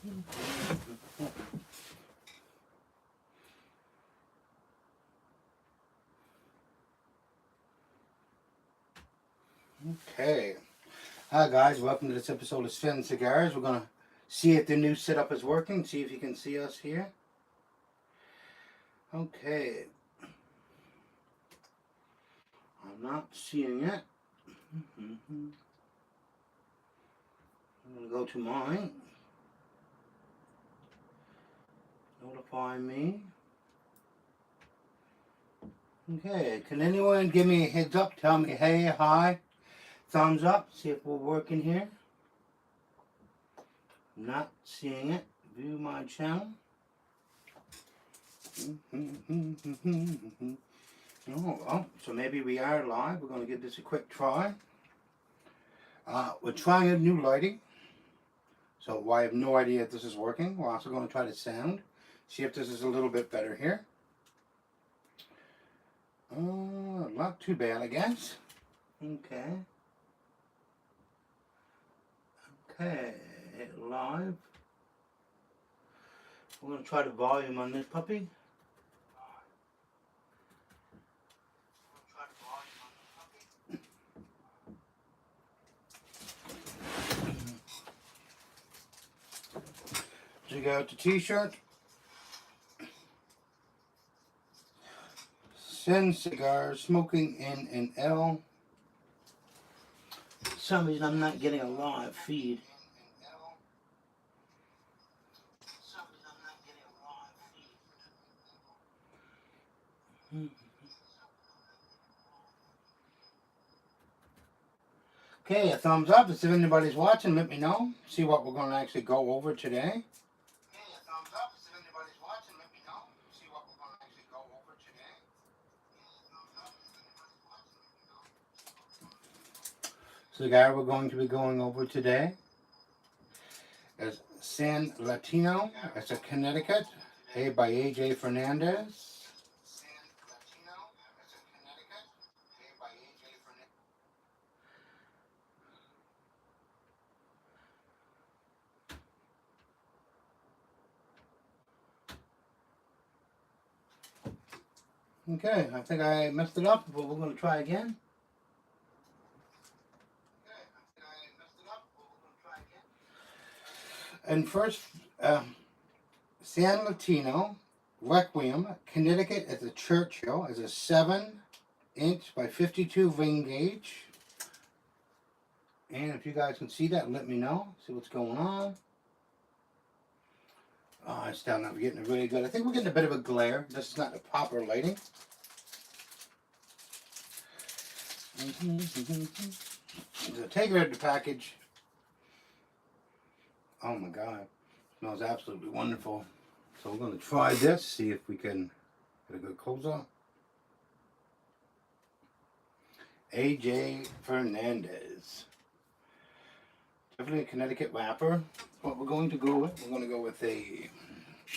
Okay. Hi guys, welcome to this episode of Cigars. We're going to see if the new setup is working, see if you can see us here. Okay. I'm not seeing it. I'm going to go to mine. Notify me. Okay, can anyone give me a heads up? Tell me hey, hi, thumbs up, see if we're working here. I'm not seeing it. View my channel. Oh, so maybe we are live. We're going to give this a quick try. We're trying a new lighting. So I have no idea if this is working. We're also going to try the sound. See if this is a little bit better here. Not too bad, I guess. Okay. Okay, hit live. We're going to try the volume on this puppy. Check out the t-shirt. Send cigars, smoking in an L. For some reason I'm not getting a live feed. Okay, a thumbs up if anybody's watching, let me know. See what we're going to actually go over today. Cigar we're going to be going over today is San Latino. It's a Connecticut, made by A.J. Fernandez. Okay, I think I messed it up, but we're going to try again. And first, San Latino Requiem, Connecticut is a Churchill, is a 7-inch by 52 ring gauge. And if you guys can see that, let me know. See what's going on. Oh, it's still not getting it really good. I think we're getting a bit of a glare. This is not the proper lighting. So take it out of the package. Oh my God. It smells absolutely wonderful. So we're going to try this, see if we can get a good close up. A.J. Fernandez. Definitely a Connecticut wrapper. What we're going to go with, we're going to go with a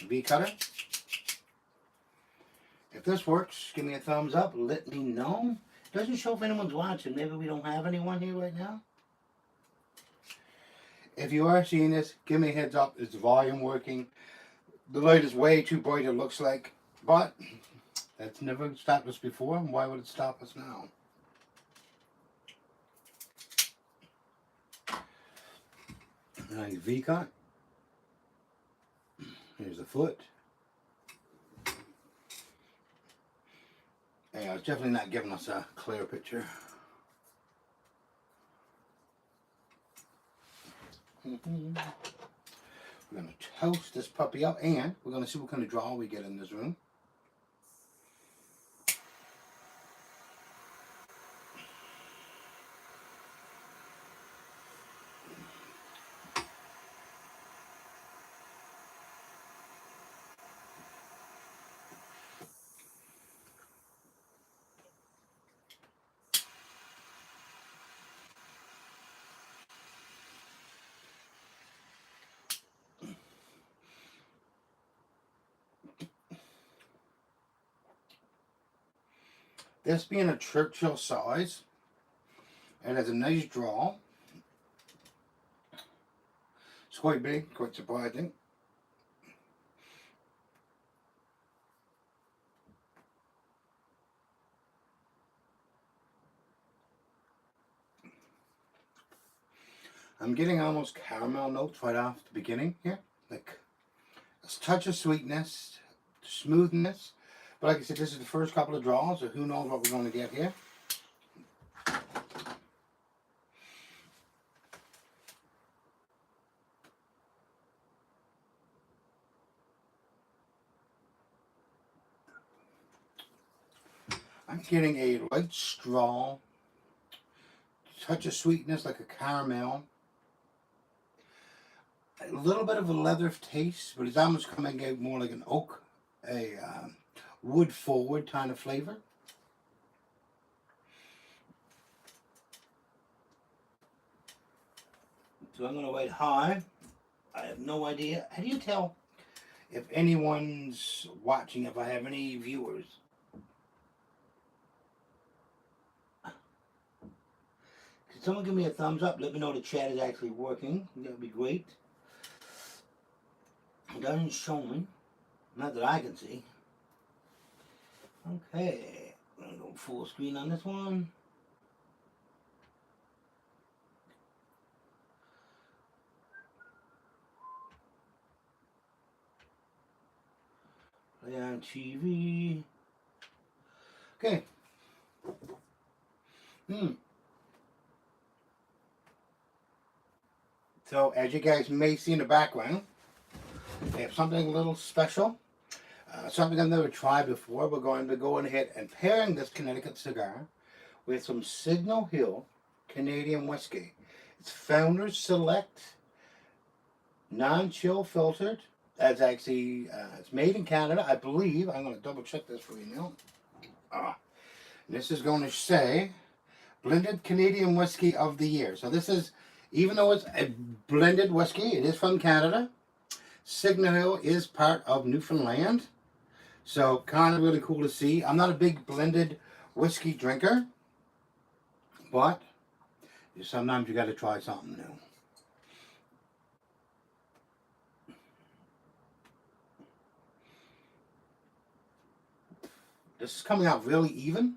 V cutter. If this works, give me a thumbs up. Let me know. It doesn't show if anyone's watching. Maybe we don't have anyone here right now. If you are seeing this, give me a heads up. Is the volume working? The light is way too bright, it looks like. But that's never stopped us before. Why would it stop us now? Nice V-cut. Here's the foot. Yeah, it's definitely not giving us a clear picture. We're going to toast this puppy up, and we're going to see what kind of draw we get in this room. This being a Churchill size, it has a nice draw. It's quite big, quite surprising. I'm getting almost caramel notes right off the beginning here. Like a touch of sweetness, smoothness. But like I said, this is the first couple of draws, so who knows what we're going to get here. I'm getting a light straw, touch of sweetness like a caramel. A little bit of a leather taste, but it's almost coming out more like an oak, a wood forward kind of flavor. So I'm going to wait high. I have no idea. How do you tell if anyone's watching, if I have any viewers? Could someone give me a thumbs up? Let me know the chat is actually working. That would be great. It doesn't show me. Not that I can see. Okay. I'm going to go full screen on this one. Play on TV. Okay. So, as you guys may see in the background, we have something a little special. Something I've never tried before. We're going to go ahead and pairing this Connecticut cigar with some Signal Hill Canadian whiskey. It's Founders Select, non-chill filtered. That's actually, it's made in Canada, I believe. I'm going to double check this for you now. This is going to say Blended Canadian Whiskey of the Year. So this is, even though it's a blended whiskey, it is from Canada. Signal Hill is part of Newfoundland. So kind of really cool to see. I'm not a big blended whiskey drinker, but sometimes you got to try something new. This is coming out really even.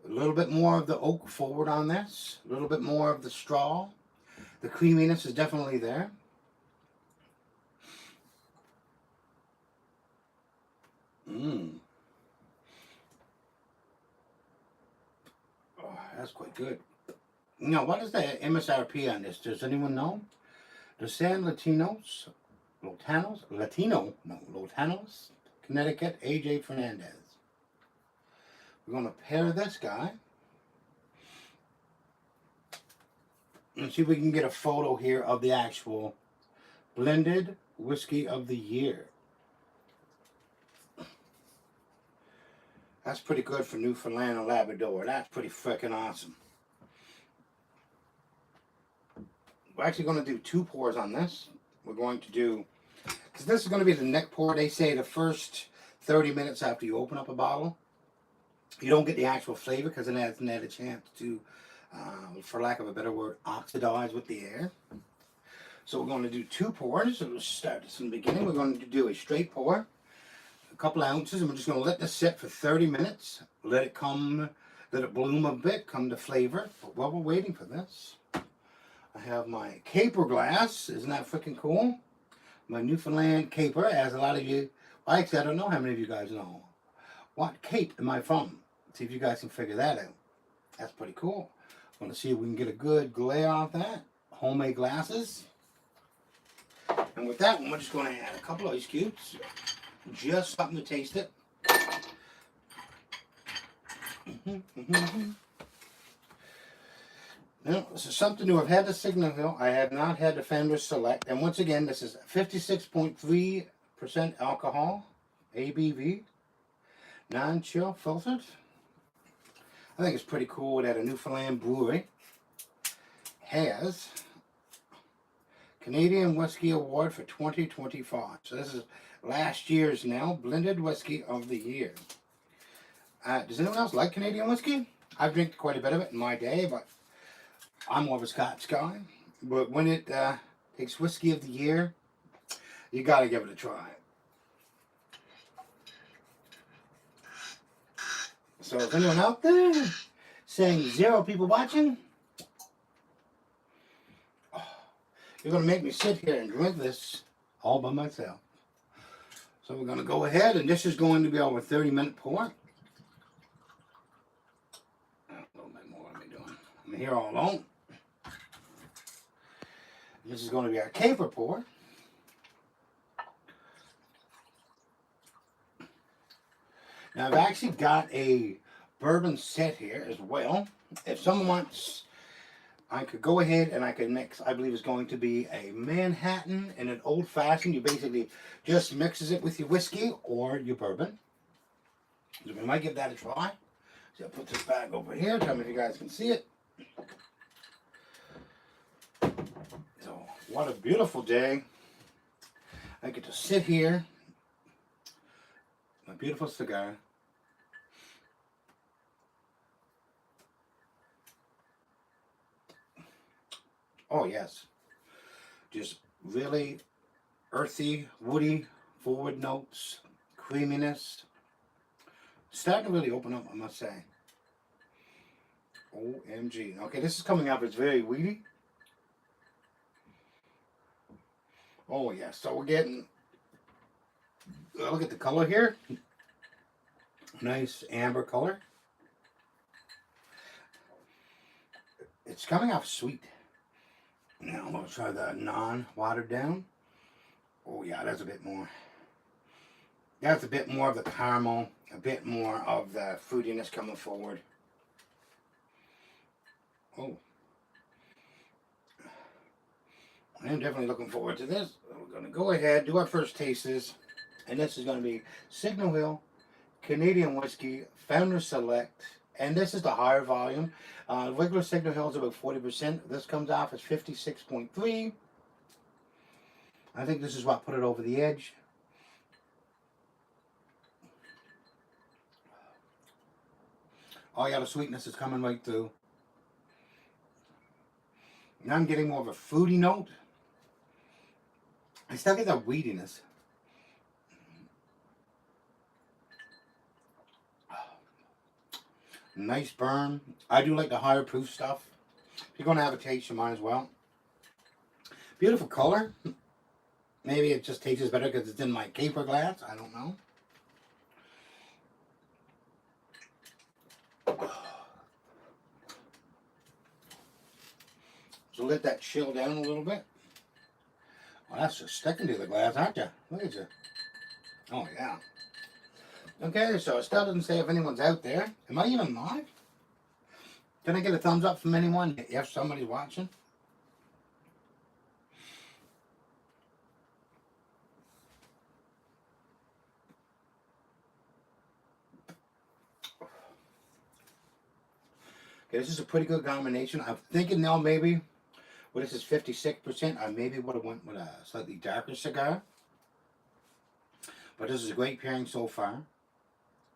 A little bit more of the oak forward on this. A little bit more of the straw. The creaminess is definitely there. Oh, that's quite good. Now, what is the MSRP on this? Does anyone know? The San Lotanos, Connecticut, AJ Fernandez. We're going to pair this guy. And see if we can get a photo here of the actual blended whiskey of the year. That's pretty good for Newfoundland and Labrador. That's pretty freaking awesome. We're actually going to do 2 pours on this. We're going to do, because this is going to be the neck pour. They say the first 30 minutes after you open up a bottle, you don't get the actual flavor because it hasn't had a chance to, for lack of a better word, oxidize with the air. So we're going to do 2 pours. So we'll start this in the beginning. We're going to do a straight pour, a couple of ounces, and we're just going to let this sit for 30 minutes. Let it bloom a bit, come to flavor. But while we're waiting for this, I have my caper glass. Isn't that freaking cool? My Newfoundland caper, as a lot of you, well, actually I don't know how many of you guys know. What cape am I from? See if you guys can figure that out. That's pretty cool. I want to see if we can get a good glare off that. Homemade glasses. And with that one, we're just going to add a couple of ice cubes. Just something to taste it. Now, this is something new. I've had the Signal Hill. I have not had the Founders Select. And once again, this is 56.3% alcohol, ABV, non-chill filtered. I think it's pretty cool that a Newfoundland brewery has Canadian Whiskey Award for 2025. So this is last year's now Blended Whiskey of the Year. Does anyone else like Canadian whiskey? I've drank quite a bit of it in my day, but I'm more of a Scotch guy. But when it takes whiskey of the year, you gotta give it a try. So if anyone out there saying 0 people watching, you're gonna make me sit here and drink this all by myself. So we're gonna go ahead, and this is going to be our 30-minute pour. A little bit more. What am I doing? I'm here all alone. This is going to be our caper pour. Now I've actually got a bourbon set here as well. If someone wants, I could go ahead and I could mix, I believe it's going to be a Manhattan and an old fashioned. You basically just mixes it with your whiskey or your bourbon. So we might give that a try. So I'll put this bag over here. Tell me if you guys can see it. So what a beautiful day. I get to sit here, my beautiful cigar. Oh yes, just really earthy, woody, forward notes, creaminess. Starting to really open up, I must say. OMG. Okay, this is coming up. It's very weedy. Oh yeah, so we're getting, look at the color here. Nice amber color. It's coming off sweet. Now I'm going to try the non-watered down. Oh yeah, that's a bit more. That's a bit more of the caramel, a bit more of the fruitiness coming forward. Oh. I am definitely looking forward to this. We're going to go ahead, do our first tastes. And this is going to be Signal Hill Canadian Whiskey, Founder Select. And this is the higher volume. Regular Signal Hill is about 40%. This comes off as 56.3. I think this is what put it over the edge. Oh yeah, the sweetness is coming right through. Now I'm getting more of a fruity note. I still get that weediness. Nice burn. I do like the higher proof stuff. If you're going to have a taste, you might as well. Beautiful color. Maybe it just tastes better because it's in my caper glass. I don't know. So let that chill down a little bit. Well, that's just sticking to the glass, aren't you? Look at you. Oh, yeah. Okay, so it still doesn't say if anyone's out there. Am I even live? Can I get a thumbs up from anyone if somebody's watching? Okay, this is a pretty good combination. I'm thinking now maybe, well, this is 56%. I maybe would have went with a slightly darker cigar. But this is a great pairing so far.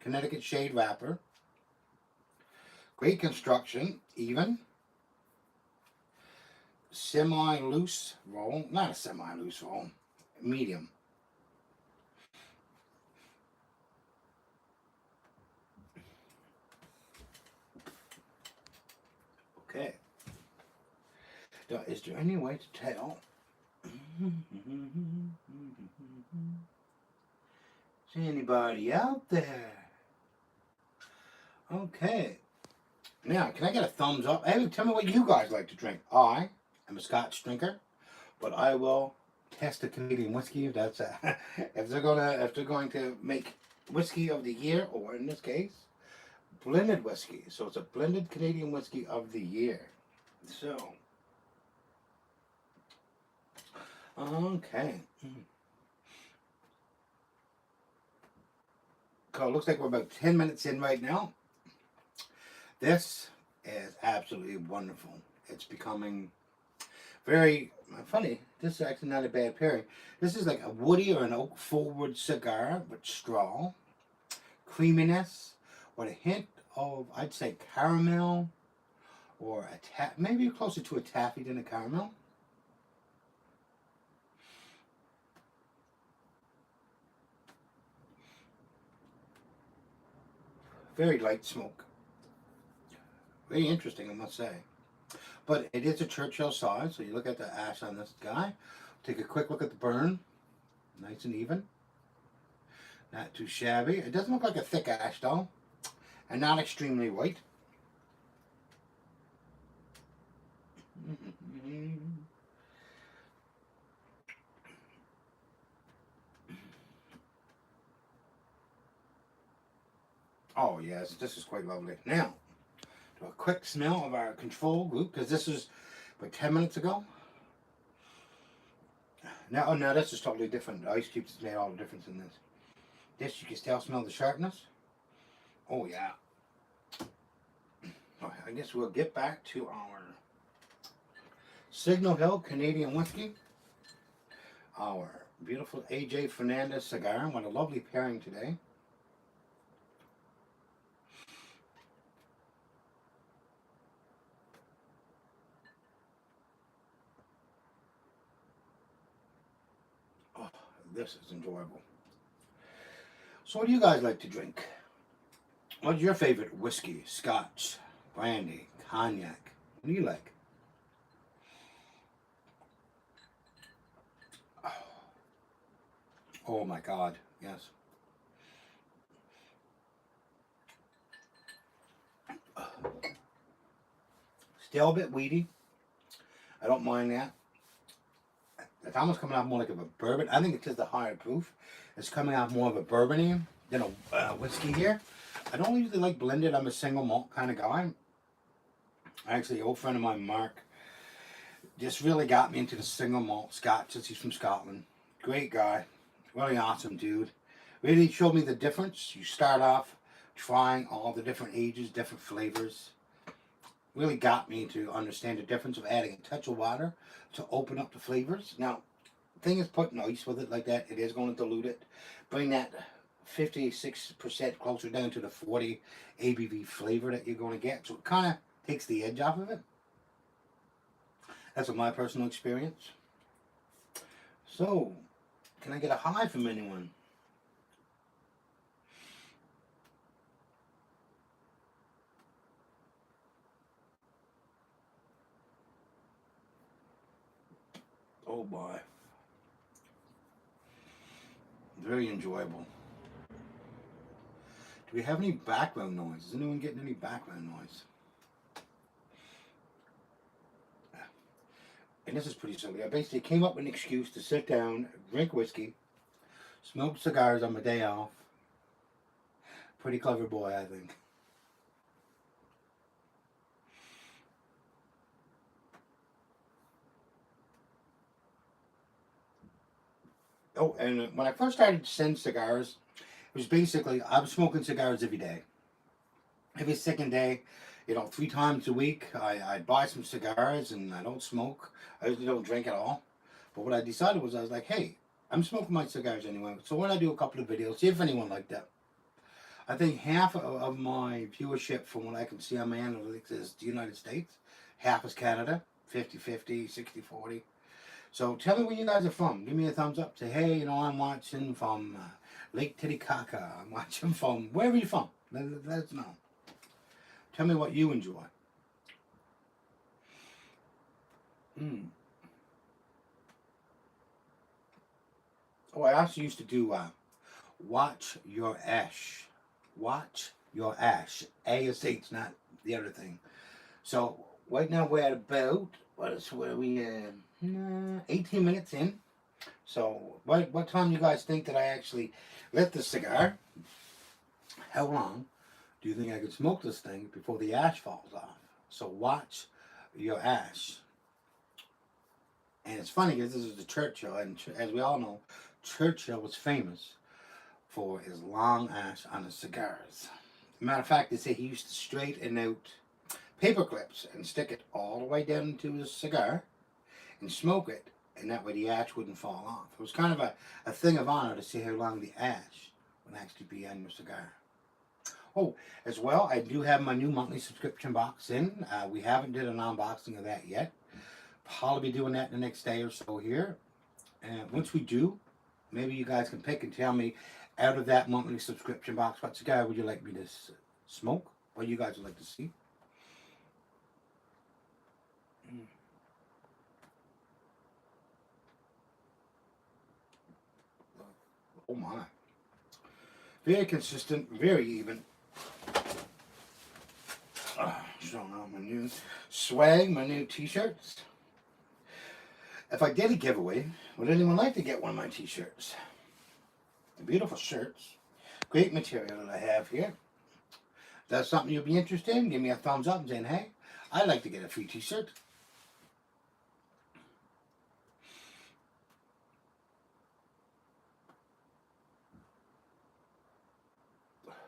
Connecticut shade wrapper. Great construction, even. Semi-loose roll. Not a semi-loose roll. Medium. Okay. Now, is there any way to tell? Is anybody out there? Okay. Now, can I get a thumbs up? Hey, tell me what you guys like to drink. I am a Scotch drinker, but I will test a Canadian whiskey if that's if they're going to make whiskey of the year, or in this case, blended whiskey. So it's a blended Canadian whiskey of the year. So, okay. So it looks like we're about 10 minutes in right now. This is absolutely wonderful. It's becoming very funny. This is actually not a bad pairing. This is like a woody or an oak forward cigar with straw, creaminess, with a hint of, I'd say, caramel, or maybe closer to a taffy than a caramel. Very light smoke. Very interesting, I must say. But it is a Churchill size, so you look at the ash on this guy. Take a quick look at the burn. Nice and even. Not too shabby. It doesn't look like a thick ash though. And not extremely white. Oh yes, this is quite lovely. Now, do a quick smell of our control group, because this is about 10 minutes ago. Now, oh, now this is totally different. The ice cubes has made all the difference in this. This, you can still smell the sharpness. Oh yeah. I guess we'll get back to our Signal Hill Canadian whiskey. Our beautiful AJ Fernandez cigar. What a lovely pairing today. Oh, this is enjoyable. So what do you guys like to drink? What's your favorite whiskey? Scotch, brandy, cognac? What do you like? Oh my God, yes. Still a bit weedy. I don't mind that. It's almost coming out more like of a bourbon. I think it's just the higher proof. It's coming out more of a bourbony than a whiskey here. I don't usually like blended. I'm a single malt kind of guy. Actually, an old friend of mine, Mark, just really got me into the single malt Scotch. He's from Scotland. Great guy. Really awesome dude. Really showed me the difference. You start off trying all the different ages, different flavors. Really got me to understand the difference of adding a touch of water to open up the flavors. Now, the thing is, putting ice with it like that, it is going to dilute it. Bring that 56% closer down to the 40 ABV flavor that you're going to get. So it kind of takes the edge off of it. That's my personal experience. So, can I get a high from anyone? Oh boy. Very enjoyable. Do we have any background noise? Is anyone getting any background noise? And this is pretty silly. I basically came up with an excuse to sit down, drink whiskey, smoke cigars on my day off. Pretty clever boy, I think. Oh, and when I first started to send cigars, it was basically, I was smoking cigars every day. Every second day, 3 times a week, I'd buy some cigars, and I don't smoke. I usually don't drink at all. But what I decided was, I was like, hey, I'm smoking my cigars anyway. So why don't I do a couple of videos, see if anyone liked that. I think half of my viewership, from what I can see on my analytics, is the United States. Half is Canada, 50-50, 60-40. So tell me where you guys are from. Give me a thumbs up. Say, hey, I'm watching from Lake Titicaca. I'm watching from wherever you're from. Let us know. Tell me what you enjoy. Oh, I also used to do Watch Your Ash. Watch Your Ash. ASH, not the other thing. So right now we're at about, where are we at? 18 minutes in. So what time do you guys think that I actually lit the cigar? How long do you think I could smoke this thing before the ash falls off? So watch your ash. And it's funny because this is the Churchill, and as we all know, Churchill was famous for his long ash on his cigars. Matter of fact, they say he used to straighten out paper clips and stick it all the way down into his cigar and smoke it, and that way the ash wouldn't fall off. It was kind of a thing of honor to see how long the ash would actually be on your cigar. Oh, as well, I do have my new monthly subscription box in. We haven't did an unboxing of that yet. Probably be doing that the next day or so here. And once we do, maybe you guys can pick and tell me, out of that monthly subscription box, what cigar would you like me to smoke, what you guys would like to see. Oh my. Very consistent, very even. Showing out my new swag, my new t-shirts. If I did a giveaway, would anyone like to get one of my t-shirts? The beautiful shirts. Great material that I have here. If that's something you'd be interested in, give me a thumbs up and saying, hey, I'd like to get a free t-shirt.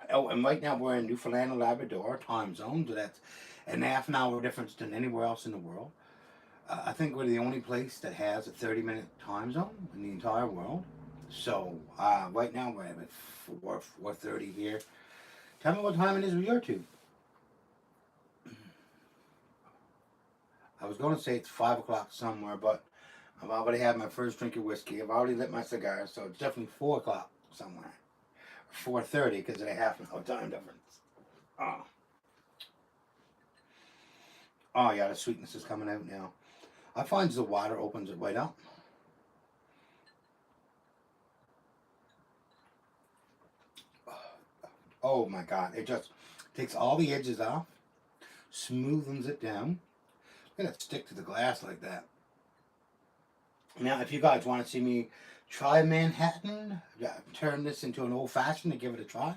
Oh, and right now we're in Newfoundland and Labrador time zone, so that's an half an hour difference than anywhere else in the world. I think we're the only place that has a 30-minute time zone in the entire world. So right now we're at 4:30 here. Tell me what time it is with your two. I was going to say it's 5 o'clock somewhere, but I've already had my first drink of whiskey. I've already lit my cigar, so it's definitely 4 o'clock somewhere. 4:30 because of a half an hour time difference. Oh yeah, the sweetness is coming out now. I find the water opens it right up. Oh my God, it just takes all the edges off, smoothens it down. Let it stick to the glass like that. Now, if you guys want to see me try Manhattan, turn this into an old-fashioned and give it a try,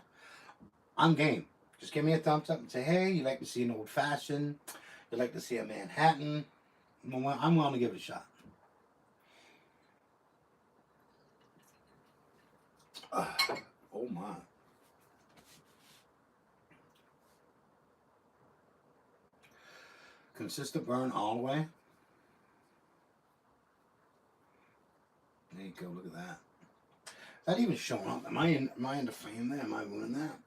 I'm game. Just give me a thumbs up and say, hey, you'd like to see an old-fashioned, you'd like to see a Manhattan. I'm willing to give it a shot. Oh my. Consistent burn all the way. There you go, look at that. Is that even showing up? Am I in the frame there? Am I doing that?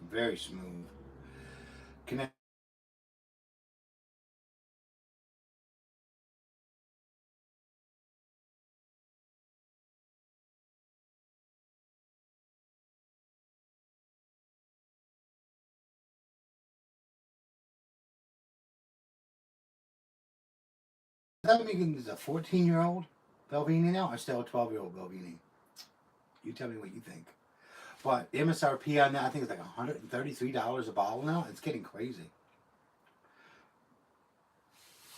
Very smooth. Connect. Does that mean it's a 14-year-old Belvini now or still a 12-year-old Belvini? You tell me what you think. But MSRP on that, I think it's like $133 a bottle now. It's getting crazy.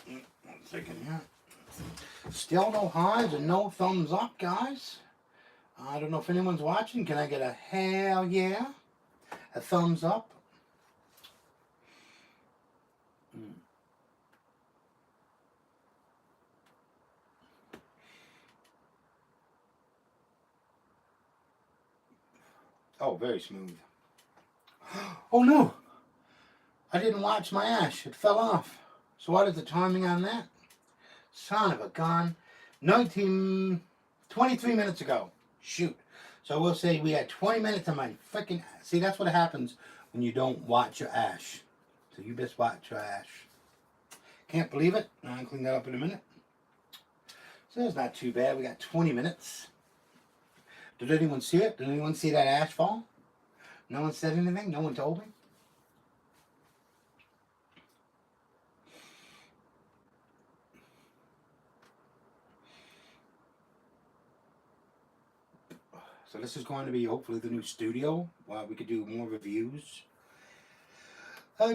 I'm thinking, yeah. Still no highs and no thumbs up, guys. I don't know if anyone's watching. Can I get a hell yeah? A thumbs up? Oh, very smooth. Oh no! I didn't watch my ash. It fell off. So what is the timing on that? Son of a gun. 23 minutes ago. Shoot. So we'll say we had 20 minutes of my freaking... See, that's what happens when you don't watch your ash. So you best watch your ash. Can't believe it. I'll clean that up in a minute. So it's not too bad. We got 20 minutes. Did anyone see it? Did anyone see that ash fall? No one said anything? No one told me? So this is going to be hopefully the new studio where we could do more reviews.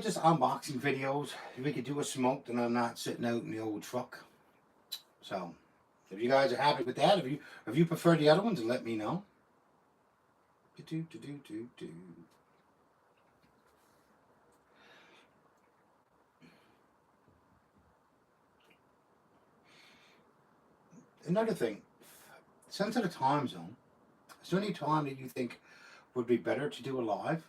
Just unboxing videos. We could do a smoke and I'm not sitting out in the old truck. So if you guys are happy with that, if you prefer the other ones, let me know. Another thing, since it's a time zone, is there any time that you think would be better to do a live?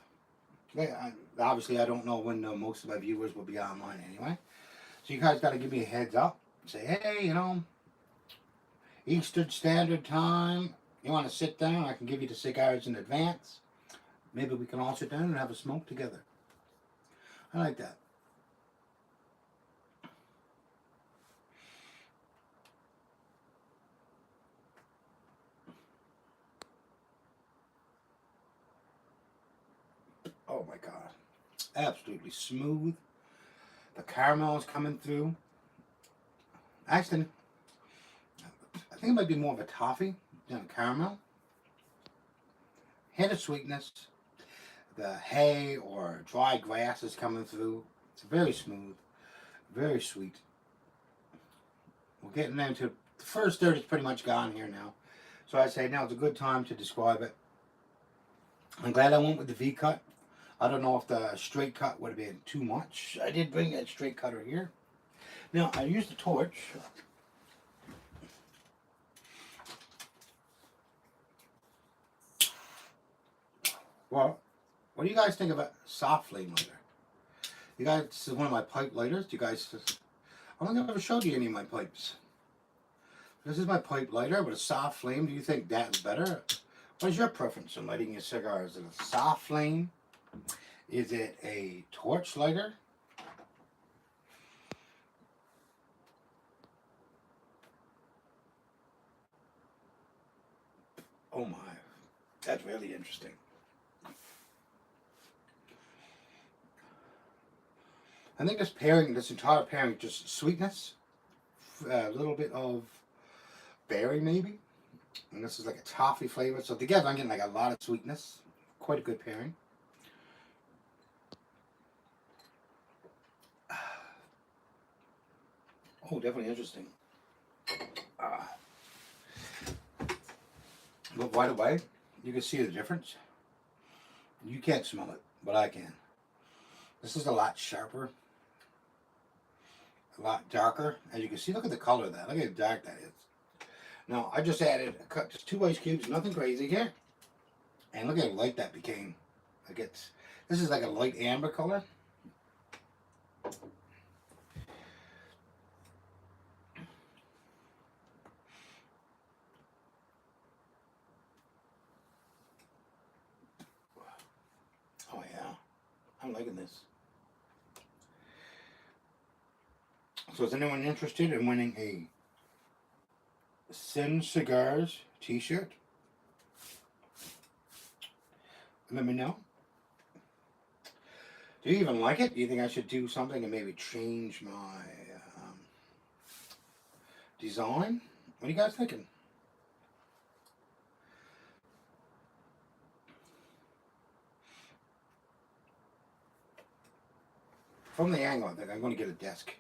Yeah, obviously I don't know when most of my viewers will be online anyway. So you guys got to give me a heads up. Say, hey, Eastern Standard Time. You want to sit down? I can give you the cigars in advance. Maybe we can all sit down and have a smoke together. I like that. Oh my God. Absolutely smooth. The caramel is coming through. Actually, I think it might be more of a toffee than a caramel. Hint of sweetness. The hay or dry grass is coming through. It's very smooth, very sweet. We're getting into the first third is pretty much gone here now. So I'd say now it's a good time to describe it. I'm glad I went with the V cut. I don't know if the straight cut would have been too much. I did bring that straight cutter here. Now I used the torch. Well, what do you guys think of a soft flame lighter? You guys, this is one of my pipe lighters. Do you guys, I don't think I've ever showed you any of my pipes. This is my pipe lighter with a soft flame. Do you think that's better? What is your preference in lighting your cigar? Is it a soft flame? Is it a torch lighter? Oh my, that's really interesting. I think this pairing, this entire pairing, just sweetness, a little bit of berry maybe, and this is like a toffee flavor. So together I'm getting like a lot of sweetness. Quite a good pairing. Oh, definitely interesting. But by the way, you can see the difference. You can't smell it, but I can. This is a lot sharper, a lot darker. As you can see, look at the color of that. Look at how dark that is. Now, I just added, cut just 2 ice cubes, nothing crazy here. And look at how light that became. Like this is like a light amber color. Oh yeah, I'm liking this. So is anyone interested in winning a Sin Cigars t-shirt? Let me know. Do you even like it? Do you think I should do something and maybe change my design? What are you guys thinking? From the angle, I think I'm going to get a desk.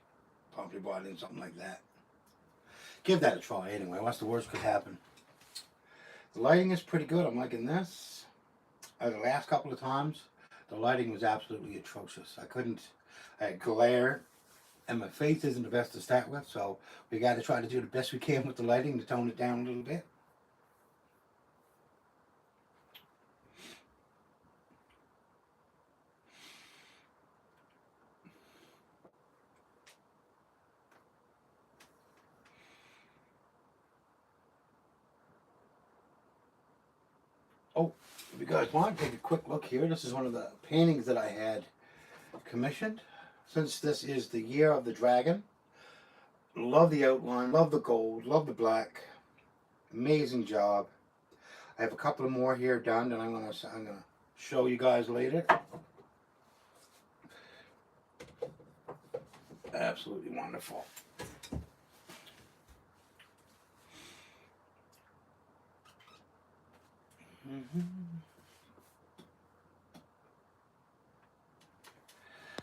Probably bought in something like that. Give that a try anyway. What's the worst could happen? The lighting is pretty good. I'm liking this. The last couple of times, the lighting was absolutely atrocious. I had glare, and my face isn't the best to start with, so we got to try to do the best we can with the lighting to tone it down a little bit. Oh, if you guys want to take a quick look here, this is one of the paintings that I had commissioned. Since this is the year of the dragon, love the outline, love the gold, love the black. Amazing job. I have a couple of more here done that I'm gonna show you guys later. Absolutely wonderful.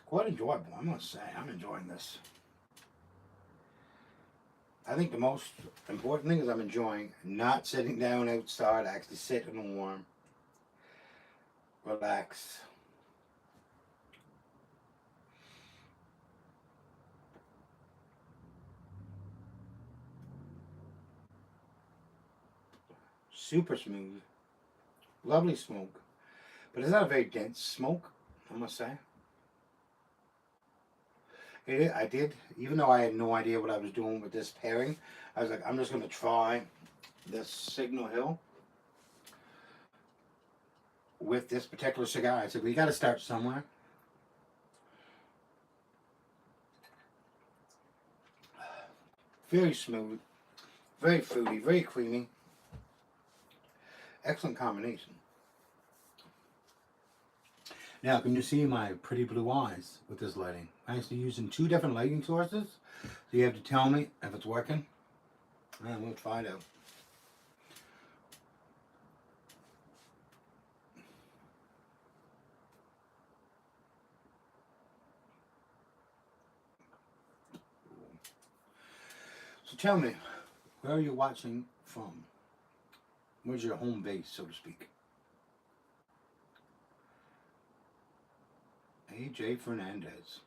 Quite enjoyable, I must say. I'm enjoying this. I think the most important thing is I'm enjoying not sitting down outside, actually sit in the warm, relax. Super smooth, lovely smoke, but it's not a very dense smoke, I must say. I did, even though I had no idea what I was doing with this pairing, I was like, I'm just going to try this Signal Hill with this particular cigar. I said, we got to start somewhere. Very smooth, very fruity, very creamy. Excellent combination. Now, can you see my pretty blue eyes with this lighting? I'm actually using 2 different lighting sources, so you have to tell me if it's working, and we'll try it out. So tell me, where are you watching from? Where's your home base, so to speak? AJ Fernandez.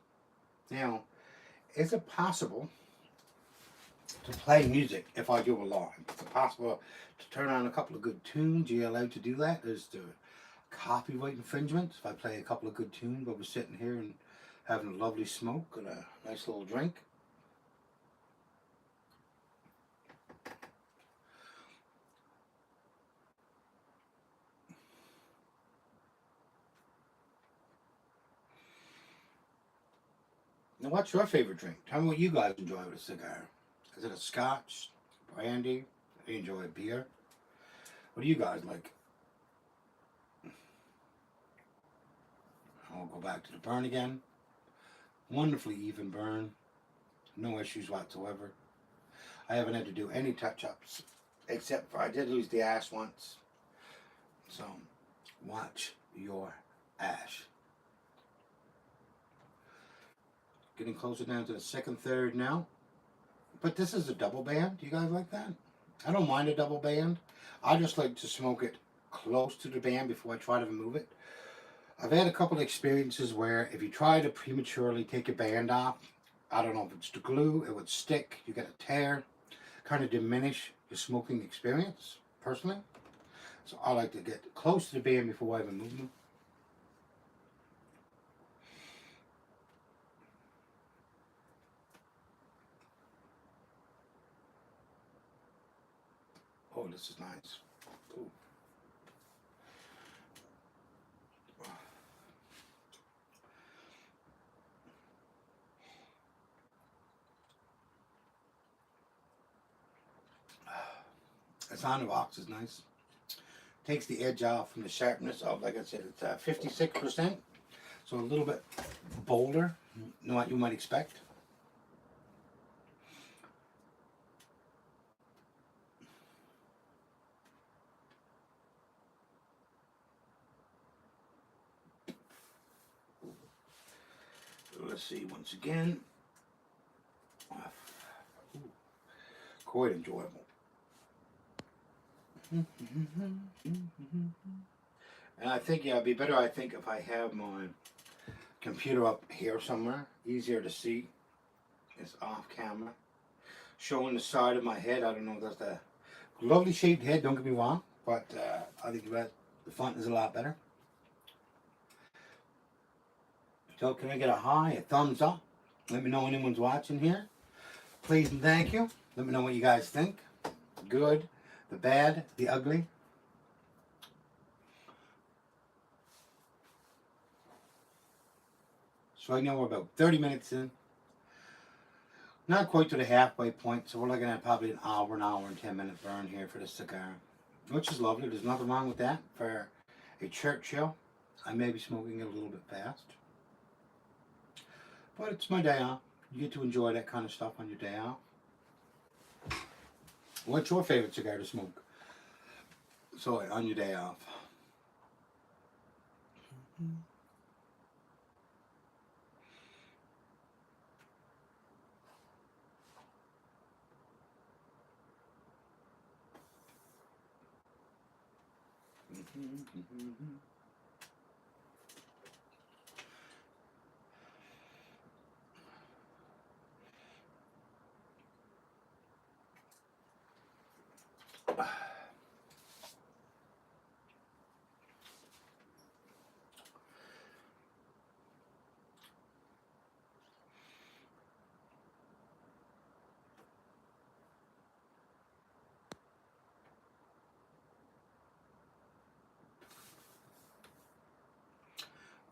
Now, is it possible to play music if I do a live? Is it possible to turn on a couple of good tunes? Are you allowed to do that? Is there copyright infringement if I play a couple of good tunes while we're sitting here and having a lovely smoke and a nice little drink? Now, what's your favorite drink? Tell me what you guys enjoy with a cigar. Is it a scotch, brandy? Do you enjoy a beer? What do you guys like? I'll go back to the burn again. Wonderfully even burn. No issues whatsoever. I haven't had to do any touch-ups, except for I did lose the ash once. So, watch your ash. Getting closer down to the second third now. But this is a double band. Do you guys like that? I don't mind a double band. I just like to smoke it close to the band before I try to remove it. I've had a couple of experiences where if you try to prematurely take a band off, I don't know if it's the glue, it would stick, you get a tear, kind of diminish your smoking experience, personally. So I like to get close to the band before I remove them. Oh, this is nice. Ooh. The sound of ox is nice. Takes the edge off from the sharpness of, like I said, it's 56%. So a little bit bolder than what you might expect. Let's see, once again. Ooh, quite enjoyable. And I think, yeah, it'd be better, I think, if I have my computer up here somewhere. Easier to see. It's off camera. Showing the side of my head. I don't know if that's a lovely shaped head, don't get me wrong. But I think the front is a lot better. So can I get a high, a thumbs up? Let me know anyone's watching here. Please and thank you. Let me know what you guys think. Good, the bad, the ugly. So I know we're about 30 minutes in. Not quite to the halfway point, so we're looking at probably an hour and 10 minute burn here for the cigar. Which is lovely. There's nothing wrong with that. For a Churchill, I may be smoking it a little bit fast. But it's my day off. You get to enjoy that kind of stuff on your day off. What's your favorite cigar to smoke? So on your day off.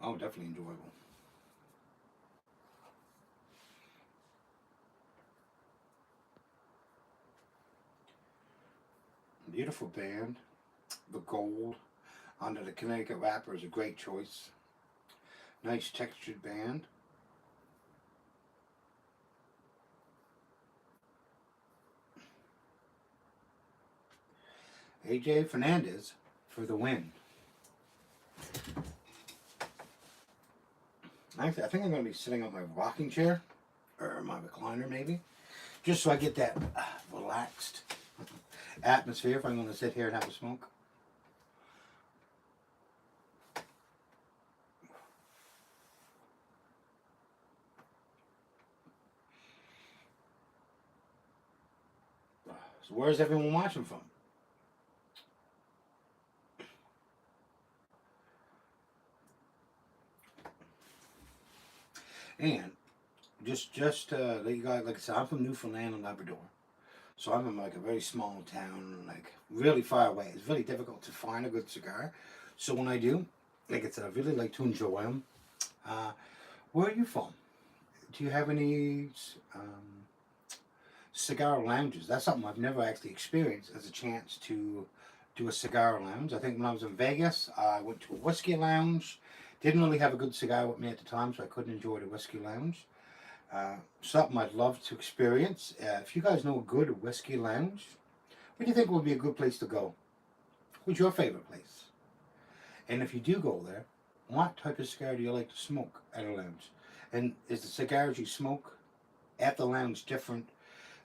Oh, definitely enjoyable. Beautiful band. The gold under the Connecticut wrapper is a great choice. Nice textured band. AJ Fernandez for the win. Actually, I think I'm going to be sitting on my rocking chair, or my recliner maybe, just so I get that relaxed atmosphere if I'm going to sit here and have a smoke. So where's everyone watching from? And just let you guys, like I said, I'm from Newfoundland and Labrador. So I'm in like a very small town, like really far away. It's really difficult to find a good cigar. So when I do, like I said, I really like to enjoy them. Where are you from? Do you have any cigar lounges? That's something I've never actually experienced as a chance to do a cigar lounge. I think when I was in Vegas, I went to a whiskey lounge. Didn't really have a good cigar with me at the time, so I couldn't enjoy the whiskey lounge. Something I'd love to experience. If you guys know a good whiskey lounge, what do you think would be a good place to go? What's your favorite place? And if you do go there, what type of cigar do you like to smoke at a lounge? And is the cigars you smoke at the lounge different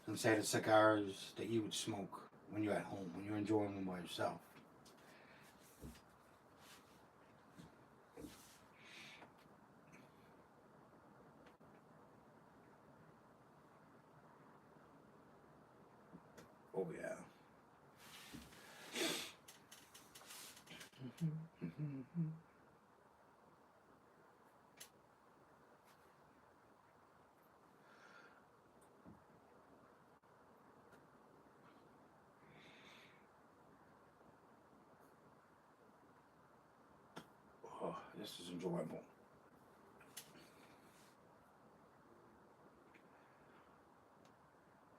than, say, the cigars that you would smoke when you're at home, when you're enjoying them by yourself? Oh, yeah. Oh, this is enjoyable.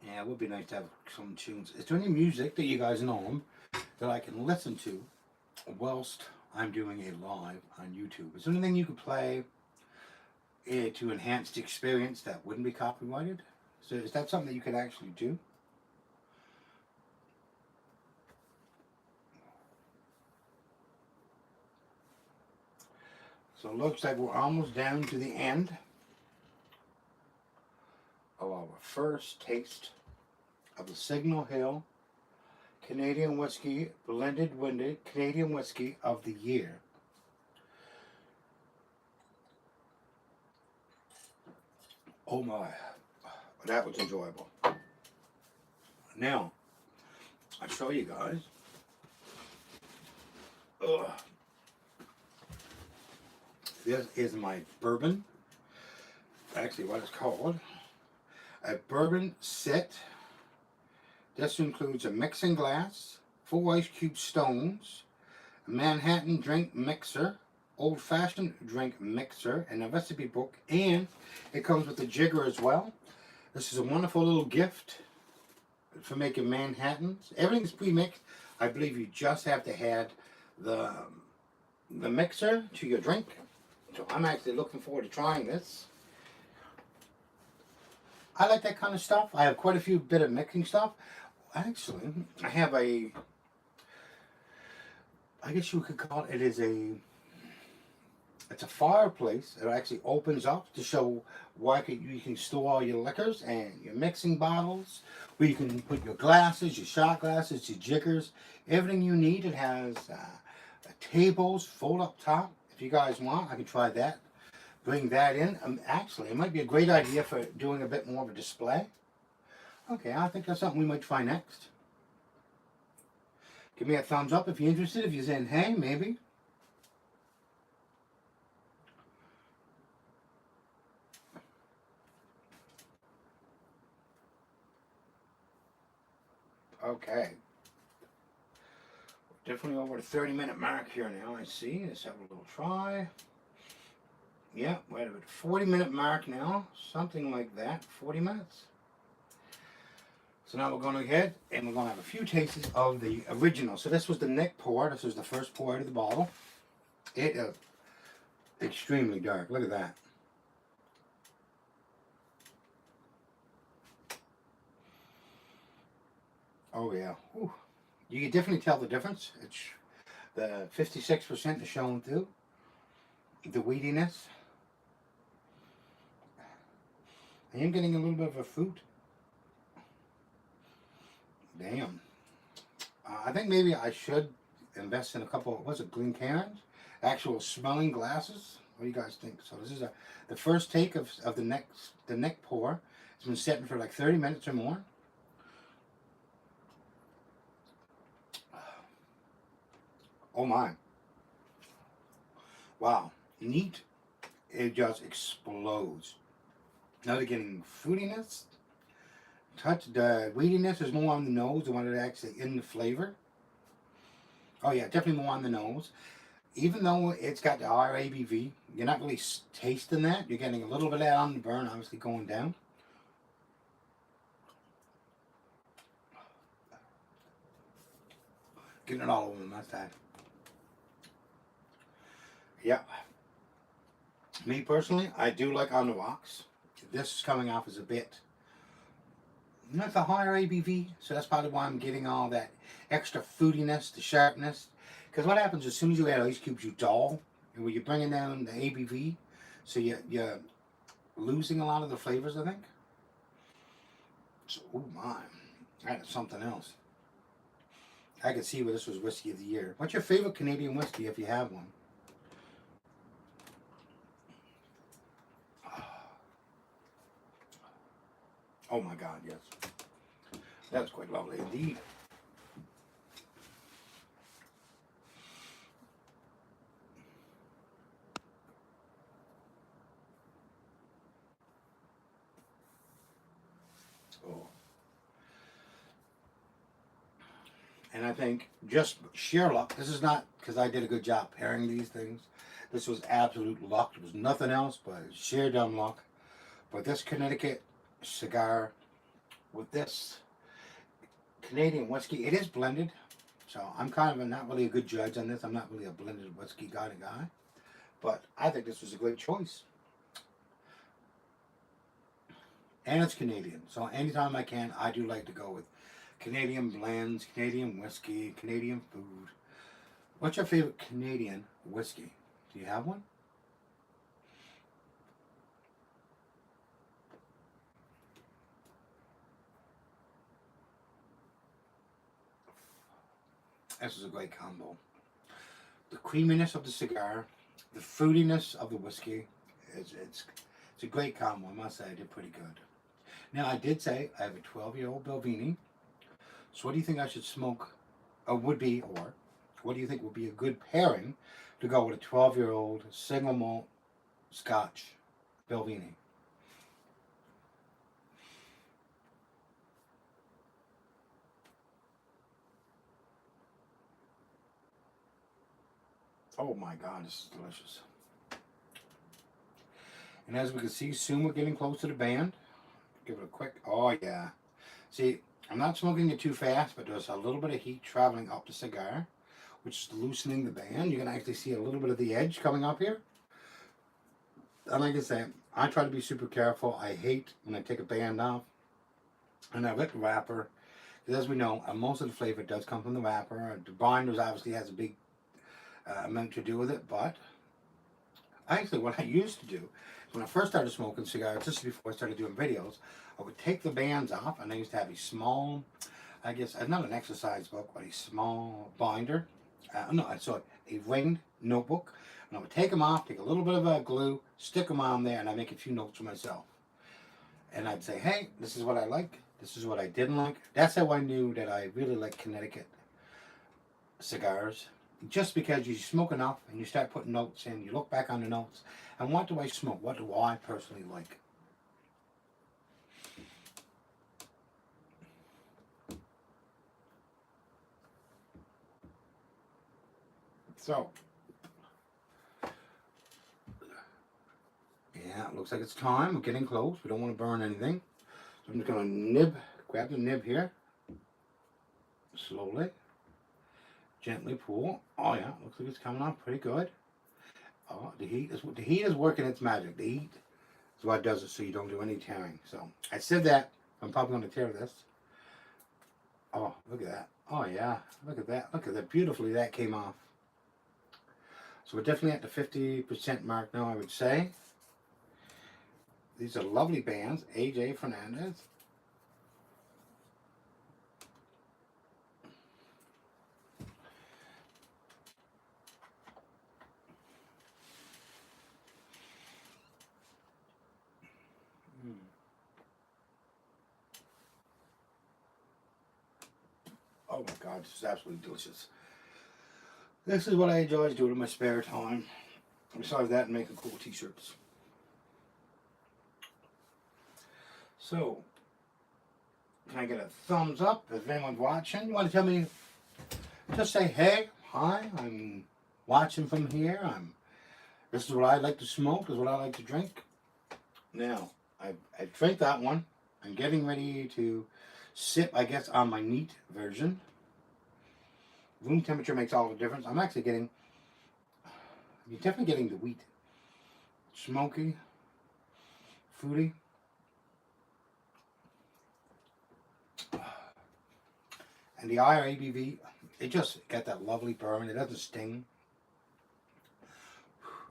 Yeah, it would be nice to have some tunes. Is there any music that you guys know that I can listen to whilst I'm doing a live on YouTube? Is there anything you could play to enhance the experience that wouldn't be copyrighted? So is that something that you could actually do? So it looks like we're almost down to the end of our first taste of the Signal Hill Canadian Whiskey Blended Winded Canadian Whiskey of the Year. Oh my, that was enjoyable. Now, I'll show you guys. Ugh. This is my bourbon. Actually, what it's called. A bourbon sit. This includes a mixing glass, 4 ice cube stones, a Manhattan drink mixer, old-fashioned drink mixer, and a recipe book, and it comes with a jigger as well. This is a wonderful little gift for making Manhattans. Everything's pre-mixed. I believe you just have to add the mixer to your drink. So I'm actually looking forward to trying this. I like that kind of stuff. I have quite a few bit of mixing stuff. Actually, I have I guess you could call it, it's a fireplace. It actually opens up to show why you can store all your liquors and your mixing bottles, where you can put your glasses, your shot glasses, your jiggers, everything you need. It has tables, fold up top. If you guys want, I can try that. Bring that in. Actually, it might be a great idea for doing a bit more of a display. Okay, I think that's something we might try next. Give me a thumbs up if you're interested. If you're saying, hey, maybe. Okay. We're definitely over the 30-minute mark here now, I see. Let's have a little try. Yeah, wait a minute. 40-minute mark now. Something like that. 40 minutes. So now we're going ahead and we're going to have a few tastes of the original. So this was the neck pour. This was the first pour out of the bottle. It is extremely dark. Look at that. Oh yeah. Whew. You can definitely tell the difference. It's the 56% is showing through. The weediness. I am getting a little bit of a fruit. Damn. I think maybe I should invest in a couple, what's it, green Canads? Actual smelling glasses. What do you guys think? So this is the first take of the neck pour. It's been sitting for like 30 minutes or more. Oh my. Wow. Neat. It just explodes. Now they're getting fruitiness. Touch the weediness is more on the nose, the one that actually in the flavor. Oh yeah, definitely more on the nose. Even though it's got the higher ABV, you're not really tasting that. You're getting a little bit of that on the burn, obviously going down. Getting it all over the mustache. Yeah. Me personally, I do like on the rocks. This is coming off as a bit. That's a higher ABV, so that's probably why I'm getting all that extra fruitiness, the sharpness. Because what happens as soon as you add ice cubes, you dull, and when you're bringing down the ABV, so you're losing a lot of the flavors, I think. So, oh my, that is something else. I could see where this was whiskey of the year. What's your favorite Canadian whiskey if you have one? Oh my God, yes. That's quite lovely indeed. Oh. And I think just sheer luck. This is not because I did a good job pairing these things. This was absolute luck. It was nothing else but sheer dumb luck. But this Connecticut cigar with this Canadian whiskey, it is blended. So I'm kind of not really a good judge on this. I'm not really a blended whiskey guy. But I think this was a great choice. And it's Canadian. So anytime I can, I do like to go with Canadian blends, Canadian whiskey, Canadian food. What's your favorite Canadian whiskey? Do you have one? This is a great combo. The creaminess of the cigar, the fruitiness of the whiskey, it's a great combo. I must say I did pretty good. Now I did say I have a 12-year-old Belvini. So what do you think I should smoke, or what do you think would be a good pairing to go with a 12-year-old single malt Scotch Belvini? Oh my God, this is delicious. And as we can see, soon we're getting close to the band. Give it a quick, oh yeah. See, I'm not smoking it too fast, but there's a little bit of heat traveling up the cigar, which is loosening the band. You can actually see a little bit of the edge coming up here. And like I said, I try to be super careful. I hate when I take a band off and I let the wrapper, because as we know, most of the flavor does come from the wrapper. The binders obviously has a big amount to do with it, but actually what I used to do, when I first started smoking cigars, just before I started doing videos, I would take the bands off, and I used to have a small, I guess, not an exercise book, but a small binder. No, sorry, a ringed notebook. And I would take them off, take a little bit of glue, stick them on there, and I make a few notes for myself. And I'd say, hey, this is what I like. This is what I didn't like. That's how I knew that I really like Connecticut cigars. Just because you smoke enough and you start putting notes in, you look back on the notes, and what do I smoke? What do I personally like? So, Yeah, it looks like it's time. We're getting close. We don't want to burn anything. So I'm just going to grab the nib here. Slowly. Gently pull. Oh yeah, looks like it's coming off pretty good. Oh, the heat is working its magic. The heat is what does it so you don't do any tearing. So I said that. I'm probably going to tear this. Oh, look at that. Oh yeah, look at that. Look at that. Beautifully that came off. So we're definitely at the 50% mark now, I would say. These are lovely bands. AJ Fernandez. Oh my God, this is absolutely delicious. This is what I enjoy doing in my spare time. Besides that, and making cool t-shirts. So, can I get a thumbs up if anyone's watching? You want to tell me, just say, hey, hi, I'm watching from here. This is what I like to smoke, this is what I like to drink. Now, I drank that one. I'm getting ready to sip, I guess, on my neat version. Room temperature makes all the difference. I'm actually getting, you're definitely getting the wheat. Smoky, fruity. And the higher ABV, it just got that lovely burn. It doesn't sting.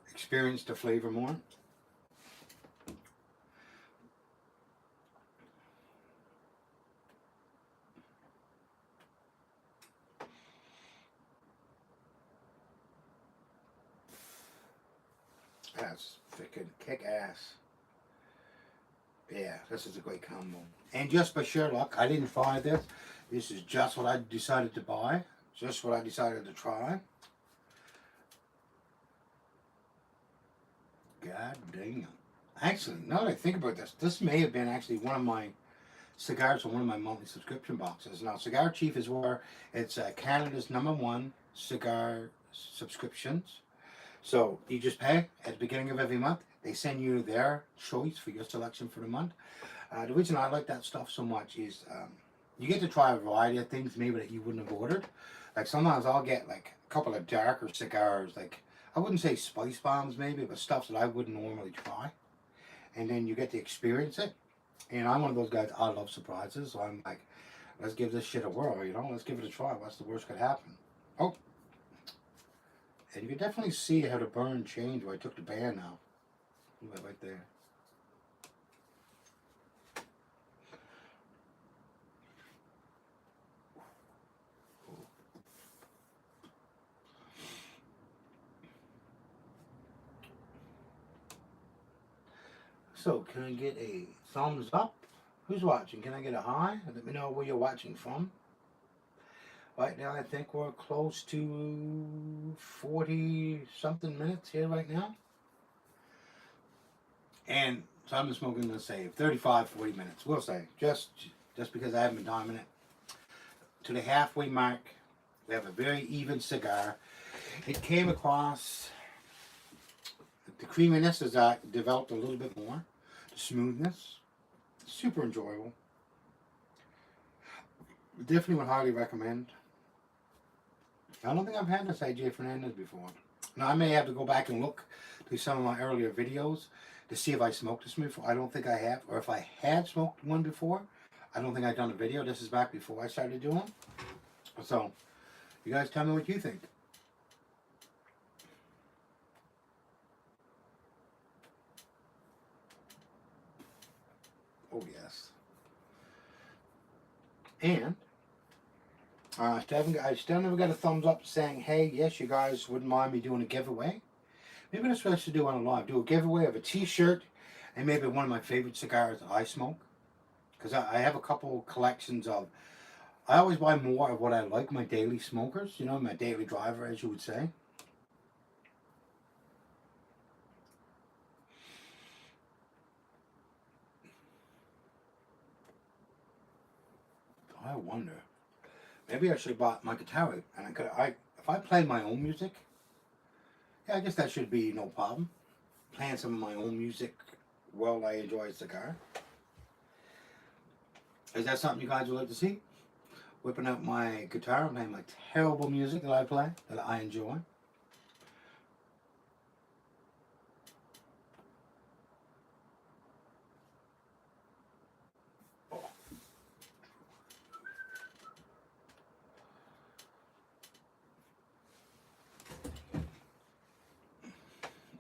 Experience the flavor more. That's freaking kick ass. Yeah, this is a great combo. And just by sheer luck, I didn't find this. This is just what I decided to buy. Just what I decided to try. God damn. Actually, now that I think about this, this may have been actually one of my cigars on one of my monthly subscription boxes. Now, Cigar Chief is where it's Canada's #1 cigar subscriptions. So you just pay at the beginning of every month. They send you their choice for your selection for the month. The reason I like that stuff so much is you get to try a variety of things maybe that you wouldn't have ordered. Like sometimes I'll get like a couple of darker cigars, like I wouldn't say spice bombs maybe, but stuff that I wouldn't normally try. And then you get to experience it. And I'm one of those guys, I love surprises. So I'm like, let's give this shit a whirl, you know? Let's give it a try. What's the worst could happen? Oh. And you can definitely see how the burn changed where I took the band now. Look at that right there. So, can I get a thumbs up? Who's watching? Can I get a hi? Let me know where you're watching from. Right now, I think we're close to 40-something minutes here right now. And so I'm just smoking, let's say, 35, 40 minutes. We'll say, just because I haven't been timing it. To the halfway mark, we have a very even cigar. It came across, the creaminess has developed a little bit more. The smoothness, super enjoyable. Definitely would highly recommend. I don't think I've had this AJ Fernandez before. Now, I may have to go back and look through some of my earlier videos to see if I smoked this before. I don't think I have. Or if I had smoked one before, I don't think I've done a video. This is back before I started doing. So, you guys tell me what you think. Oh, yes. And I still never got a thumbs up saying, hey, yes, you guys wouldn't mind me doing a giveaway. Maybe that's what I should do on a live. Do a giveaway of a t-shirt and maybe one of my favorite cigars that I smoke. Because I have a couple collections of, I always buy more of what I like, my daily smokers, you know, my daily driver, as you would say. I wonder. Maybe I should have bought my guitar and if I play my own music, yeah, I guess that should be no problem. playing some of my own music while I enjoy a cigar. Is that something you guys would like to see? Whipping out my guitar and playing my terrible music that I play, that I enjoy.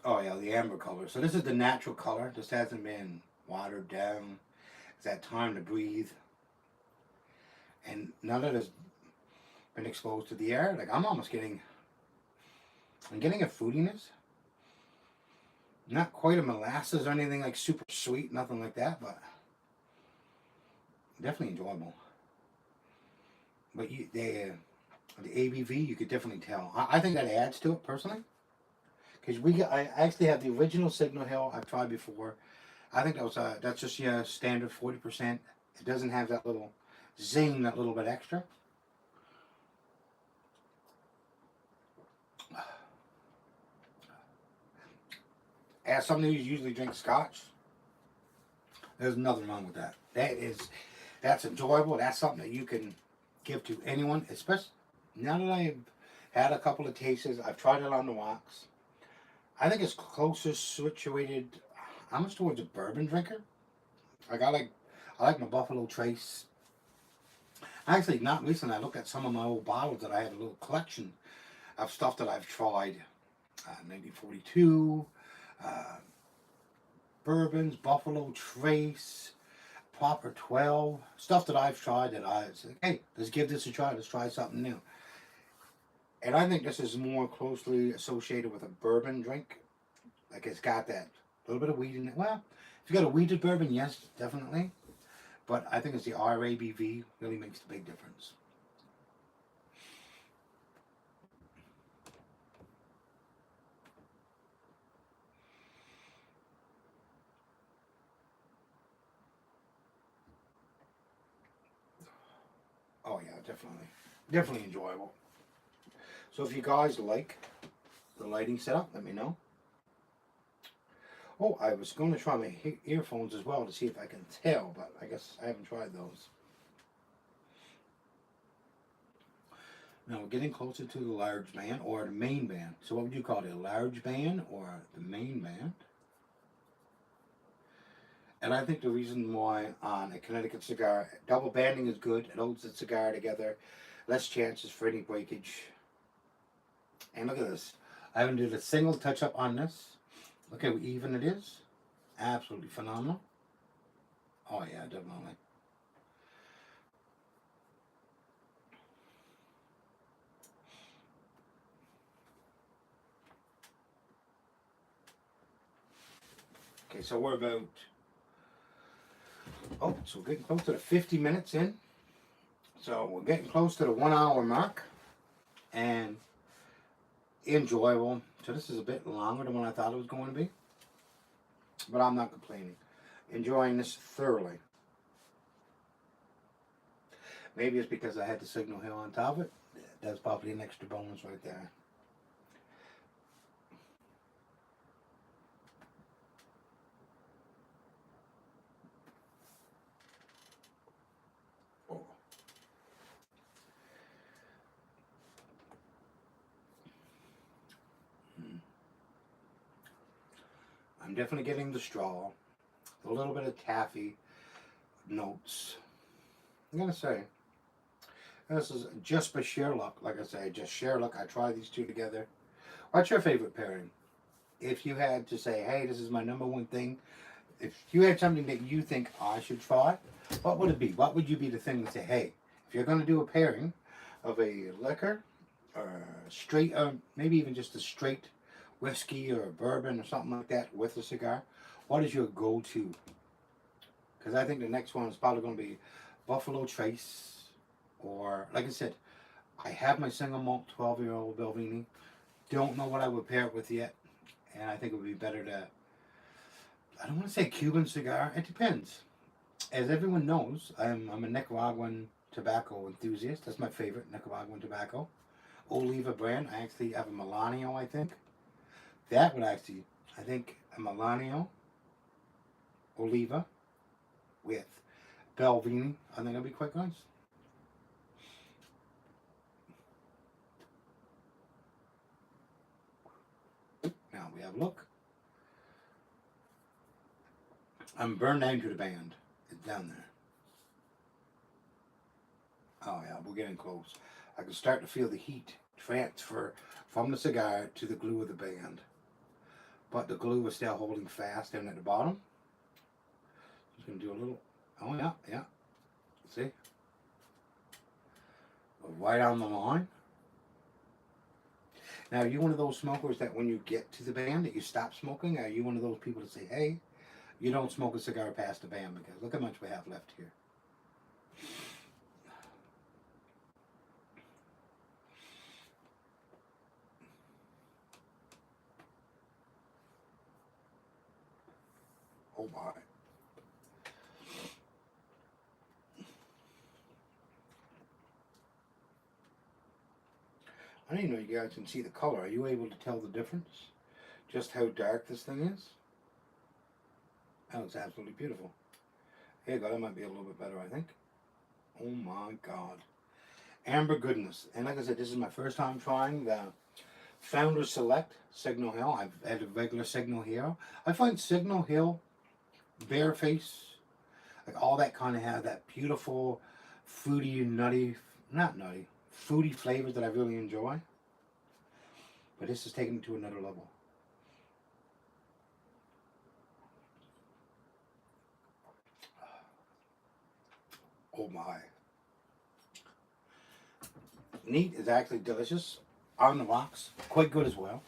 Oh yeah, the amber color. So this is the natural color. This hasn't been watered down. It's had time to breathe. And none of it's been exposed to the air. Like I'm getting a fruitiness. Not quite a molasses or anything like super sweet, nothing like that, but definitely enjoyable. But the ABV, you could definitely tell. I think that adds to it personally. Because I actually have the original Signal Hill I've tried before. I think that's just your standard 40%. It doesn't have that little zing, that little bit extra. As somebody who usually drinks scotch, there's nothing wrong with that. That's enjoyable. That's something that you can give to anyone, especially now that I've had a couple of tastes. I've tried it on the rocks. I think it's closer situated. I'm much towards a bourbon drinker. Like I like my Buffalo Trace. Actually, not recently. I looked at some of my old bottles that I had a little collection of stuff that I've tried. 1942, bourbons, Buffalo Trace, Proper 12, stuff that I've tried that I said, hey, let's give this a try. Let's try something new. And I think this is more closely associated with a bourbon drink. Like it's got that little bit of weed in it. Well, if you got a weeded bourbon, yes, definitely. But I think it's the RABV really makes the big difference. Oh yeah, definitely. Definitely enjoyable. So if you guys like the lighting setup, let me know. Oh, I was going to try my earphones as well to see if I can tell, but I guess I haven't tried those. Now we're getting closer to the large band or the main band. So what would you call it, a large band or the main band? And I think the reason why on a Connecticut cigar, double banding is good. It holds the cigar together. Less chances for any breakage. And look at this. I haven't did a single touch up on this. Look how even it is. Absolutely phenomenal. Oh yeah, definitely. Okay, so we're about, so we're getting close to the 50 minutes in. So we're getting close to the 1 hour mark. And enjoyable. So this is a bit longer than what I thought it was going to be. But I'm not complaining. Enjoying this thoroughly. Maybe it's because I had the Signal Hill on top of it. That's probably an extra bonus right there. Oh. I'm definitely getting the straw. A little bit of taffy notes. I'm going to say, this is just by sheer luck. Like I say, just sheer luck. I try these two together. What's your favorite pairing? If you had to say, hey, this is my number one thing, if you had something that you think I should try, what would it be? What would you be the thing to say, hey, if you're going to do a pairing of a liquor or straight, maybe even just a straight whiskey or a bourbon or something like that with a cigar, what is your go-to? Because I think the next one is probably going to be Buffalo Trace, or like I said, I have my single malt 12-year-old Belvini. Don't know what I would pair it with yet, and I think it would be better to, I don't want to say Cuban cigar. It depends. As everyone knows, I'm a Nicaraguan tobacco enthusiast. That's my favorite Nicaraguan tobacco. Oliva brand. I actually have a Melanio, I think. That would actually I think a Milano Oliva with Belvini. I think it'll be quite nice. Now we have a look. I'm burned down to the band. It's down there. Oh yeah, we're getting close. I can start to feel the heat transfer from the cigar to the glue of the band. But the glue is still holding fast down at the bottom. Just going to do a little, oh yeah, yeah. See? Right on the line. Now, are you one of those smokers that when you get to the band that you stop smoking? Or are you one of those people that say, hey, you don't smoke a cigar past the band because look how much we have left here. Oh my. I didn't know you guys can see the color. Are you able to tell the difference? Just how dark this thing is? Oh, it's absolutely beautiful. Here you go, that might be a little bit better, I think. Oh my God. Amber goodness. And like I said, this is my first time trying the Founder Select Signal Hill. I've had a regular Signal Hero. I find Signal Hill, Bareface, like all that kind of have that beautiful, fruity, nutty, not nutty, fruity flavors that I really enjoy. But this is taking it to another level. Oh my. Neat is actually delicious on the box. Quite good as well.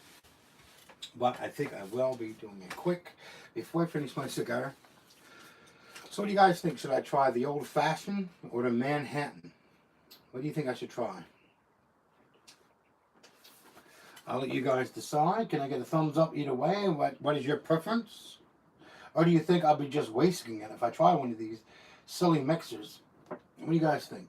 But I think I will be doing it quick before I finish my cigar. So what do you guys think? Should I try the old fashioned or the Manhattan? What do you think I should try? I'll let you guys decide. Can I get a thumbs up either way? What is your preference? Or do you think I'll be just wasting it if I try one of these silly mixers? What do you guys think?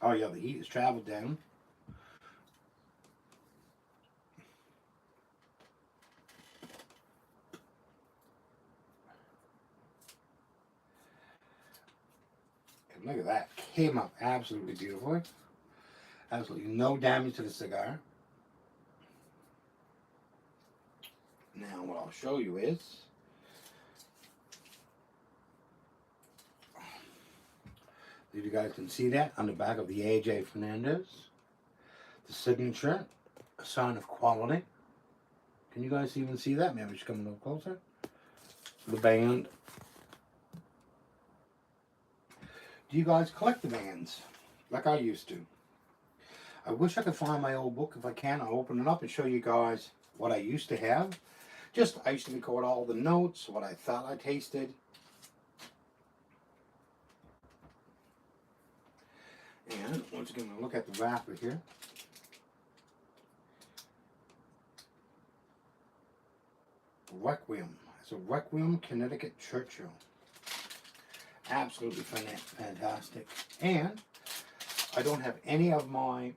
Oh yeah, the heat has traveled down. And look at that. Came up absolutely beautifully. Absolutely no damage to the cigar. Now what I'll show you is if you guys can see that on the back of the A.J. Fernandez, the signature, a sign of quality. Can you guys even see that? Maybe just come a little closer. The band. Do you guys collect the bands like I used to? I wish I could find my old book. If I can, I'll open it up and show you guys what I used to have. I used to record all the notes, what I thought I tasted. And once again, we'll look at the wrapper here. Requiem. It's a Requiem Connecticut Churchill. Absolutely fantastic. And I don't have any of my,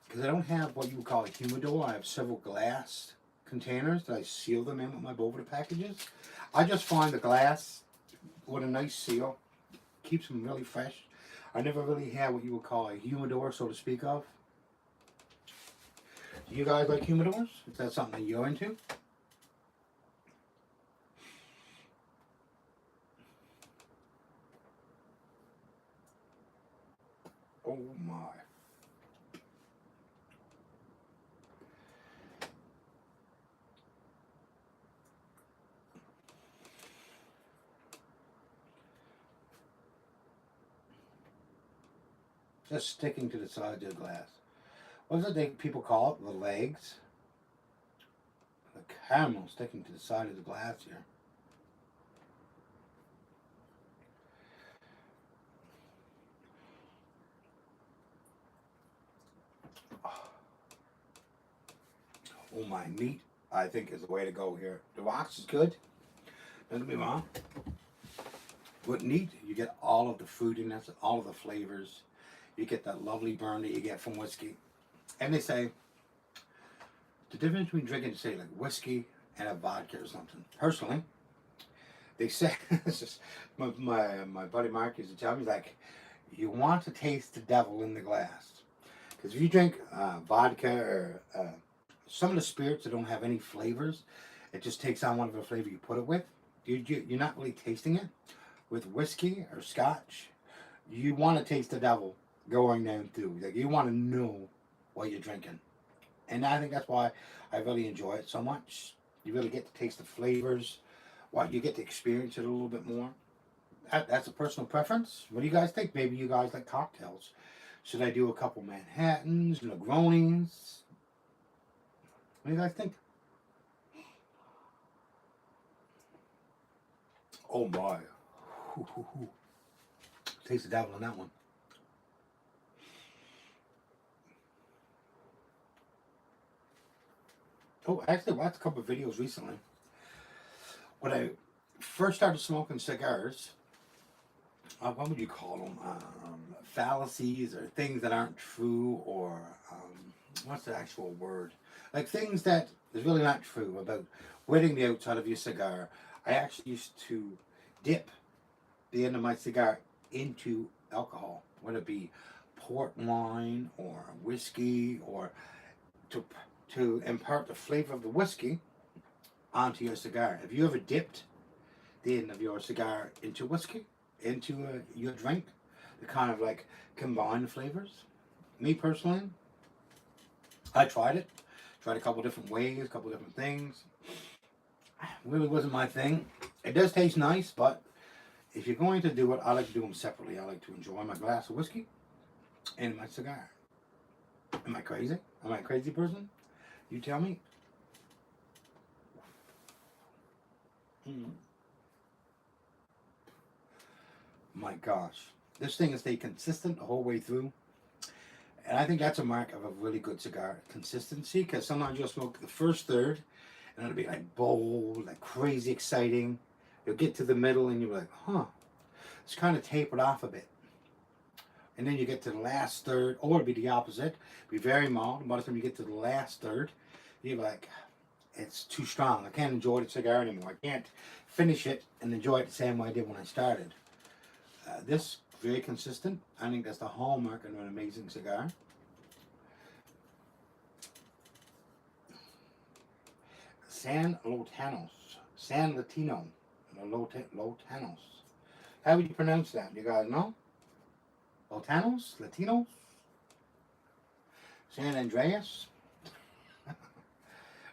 because I don't have what you would call a humidor. I have several glass containers that I seal them in with my Boveda packages. I just find the glass with a nice seal keeps them really fresh. I never really had what you would call a humidor, so to speak of. Do you guys like humidors? Is that something that you're into? Oh my. Just sticking to the sides of the glass. What does it people call it? The legs? The caramel sticking to the side of the glass here. Oh my, meat, I think, is the way to go here. The wax is good. Don't get me wrong. What neat, you get all of the fruitiness, all of the flavors. You get that lovely burn that you get from whiskey. And they say the difference between drinking, say, like whiskey and a vodka or something. Personally, they say, this is my buddy Mark used to tell me, like, you want to taste the devil in the glass. Because if you drink vodka or some of the spirits that don't have any flavors, it just takes on one of the flavor you put it with. You're not really tasting it. With whiskey or scotch, you want to taste the devil going down through. Like, you want to know what you're drinking. And I think that's why I really enjoy it so much. You really get to taste the flavors. You get to experience it a little bit more. That's a personal preference. What do you guys think? Maybe you guys like cocktails. Should I do a couple Manhattans, Negronis? What do you guys think? Oh my. Taste the devil in that one. Oh, actually, I watched a couple of videos recently. When I first started smoking cigars, what would you call them? Fallacies or things that aren't true, or what's the actual word? Like things that is really not true about wetting the outside of your cigar. I actually used to dip the end of my cigar into alcohol, whether it be port wine or whiskey, or to impart the flavor of the whiskey onto your cigar. Have you ever dipped the end of your cigar into whiskey, into your drink, to kind of like combine the flavors? Me personally, I tried it. Tried a couple different ways, a couple different things. It really wasn't my thing. It does taste nice, but if you're going to do it, I like to do them separately. I like to enjoy my glass of whiskey and my cigar. Am I crazy? Am I a crazy person? You tell me. My gosh. This thing has stayed consistent the whole way through. And I think that's a mark of a really good cigar. Consistency, because sometimes you'll smoke the first third, and it'll be like bold, like crazy exciting. You'll get to the middle, and you're like, huh. It's kind of tapered off a bit. And then you get to the last third, or it'll be the opposite. Be very mild. And by the time you get to the last third, you're like, it's too strong. I can't enjoy the cigar anymore. I can't finish it and enjoy it the same way I did when I started. This, very consistent. I think that's the hallmark of an amazing cigar. San Lotanos. San Latino. Lotanos. How would you pronounce that? You guys know? Lotanos? Latinos? San Andreas?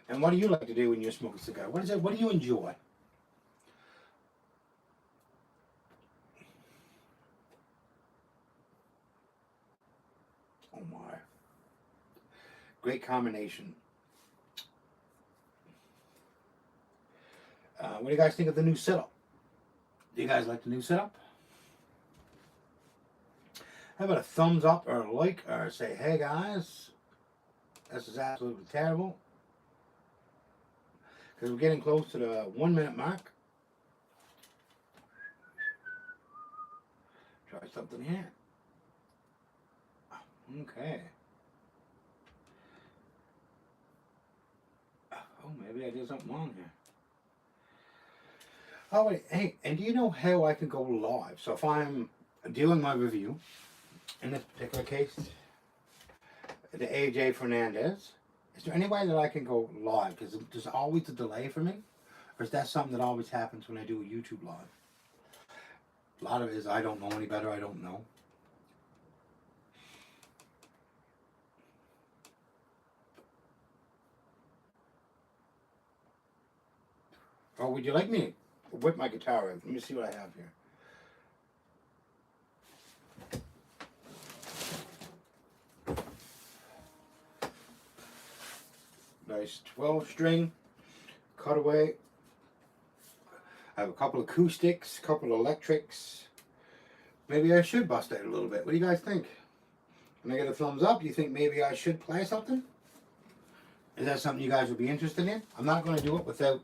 And what do you like to do when you smoke a cigar? What is it? What do you enjoy? Oh my. Great combination. What do you guys think of the new setup? Do you guys like the new setup? How about a thumbs up or a like, or say, hey guys, this is absolutely terrible. Because we're getting close to the 1 minute mark. Try something here. Okay. Oh, maybe I did something wrong here. Oh, wait, hey, and do you know how I can go live? So if I'm doing my review, in this particular case, the AJ Fernandez, is there any way that I can go live? Because there's always a delay for me. Or is that something that always happens when I do a YouTube live? A lot of it is I don't know any better, I don't know. Or would you like me to whip my guitar out? Let me see what I have here. Nice 12-string cutaway. I have a couple acoustics, a couple electrics. Maybe I should bust out a little bit. What do you guys think? Can I get a thumbs up? Do you think maybe I should play something? Is that something you guys would be interested in? I'm not going to do it without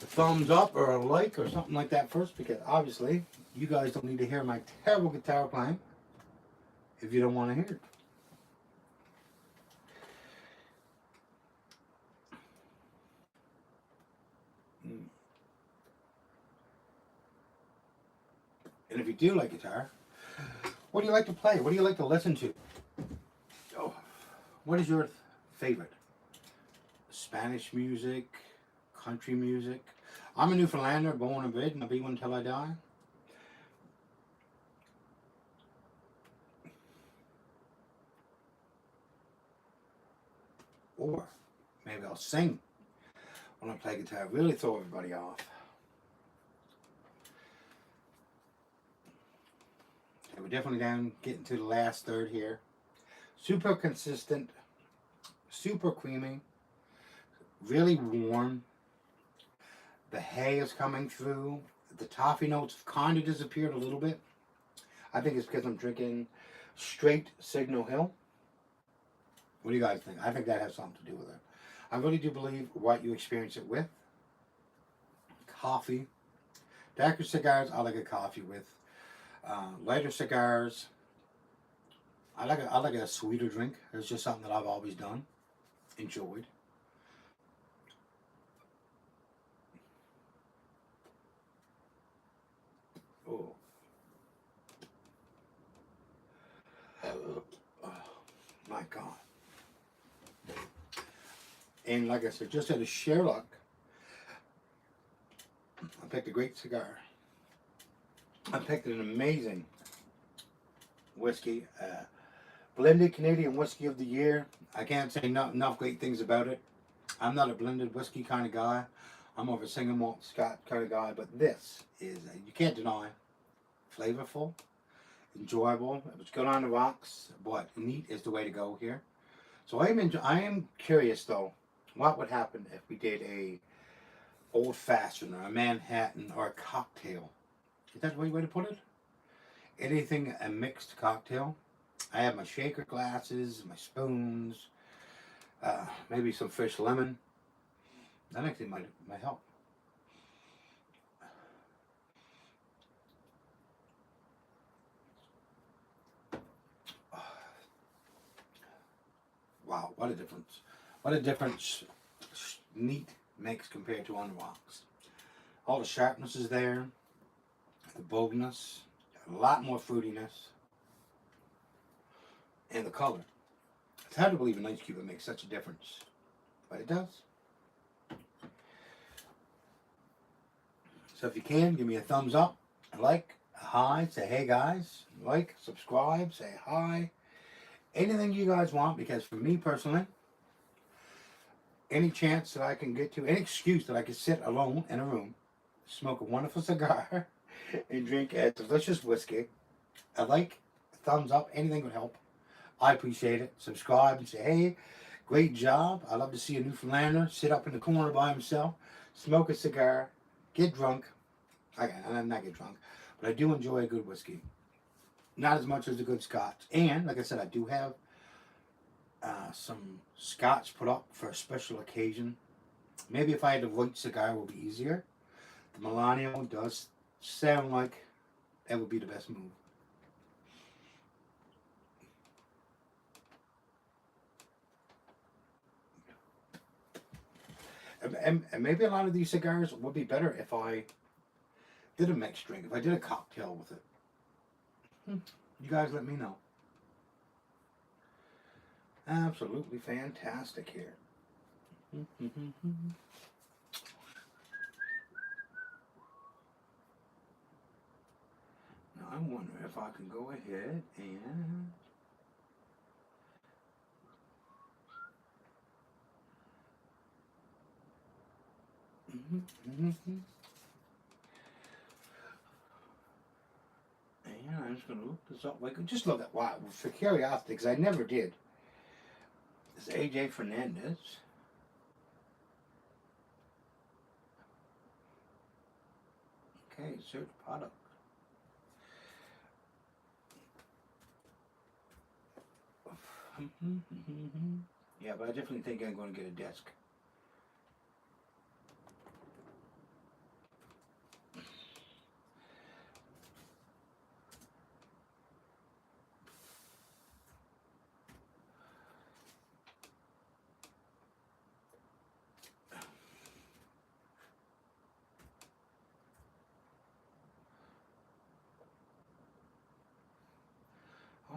a thumbs up or a like or something like that first, because obviously You guys don't need to hear my terrible guitar playing if you don't want to hear it. And if you do like guitar, what do you like to play? What do you like to listen to? Oh, what is your favorite? Spanish music, country music? I'm a Newfoundlander, born and bred, and I'll be one until I die. Or maybe I'll sing when I play guitar. Really throw everybody off. Okay, we're definitely down, getting to the last third here. Super consistent, super creamy, really warm. The hay is coming through. The toffee notes have kind of disappeared a little bit. I think it's because I'm drinking straight Signal Hill. What do you guys think? I think that has something to do with it. I really do believe what you experience it with. Coffee. Darker cigars, I like a coffee with. Lighter cigars, I like a sweeter drink. It's just something that I've always done, enjoyed. Oh, my God! And like I said, just out of sheer luck, I picked a great cigar. I picked an amazing whiskey, blended Canadian whiskey of the year. I can't say enough great things about it. I'm not a blended whiskey kind of guy. I'm more of a single malt Scotch kind of guy. But this is, you can't deny, flavorful, enjoyable. It was good on the rocks, but neat is the way to go here. So I am curious though, what would happen if we did a old fashioned or a Manhattan or a cocktail? Is that the right way to put it? Anything a mixed cocktail. I have my shaker glasses, my spoons, maybe some fresh lemon. That actually might help. Wow, what a difference. What a difference neat makes compared to on the rocks. All the sharpness is there, the boldness, a lot more fruitiness, and the color. It's hard to believe an ice cube would make such a difference, but it does. So if you can, give me a thumbs up, a like, a hi, say hey guys, like, subscribe, say hi. Anything you guys want, because for me personally, any chance that I can get to, any excuse that I can sit alone in a room, smoke a wonderful cigar, and drink a delicious whiskey, a like, a thumbs up, anything would help. I appreciate it. Subscribe and say, hey, great job. I love to see a Newfoundlander sit up in the corner by himself, smoke a cigar, get drunk. I'm not get drunk, but I do enjoy a good whiskey. Not as much as a good scotch. And, like I said, I do have some scotch put up for a special occasion. Maybe if I had a white cigar, it would be easier. The Milano does sound like that would be the best move. And maybe a lot of these cigars would be better if I did a mixed drink, if I did a cocktail with it. You guys let me know. Absolutely fantastic here. Now I wonder if I can go ahead and... And I'm just going to look this up. Like, just look at, wow, for curiosity, because I never did. This is AJ Fernandez. Okay, search product. Yeah, but I definitely think I'm going to get a desk.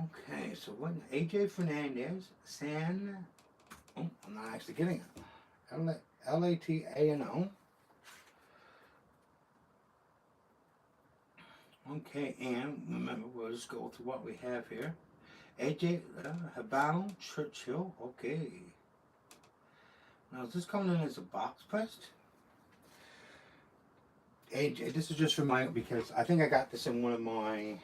Okay, so what? AJ Fernandez, oh, I'm not actually getting it. Latano. Okay, and remember, we'll just go through what we have here. AJ Habano Churchill. Okay. Now, is this coming in as a box pressed? AJ, this is just for my, because I think I got this in one of my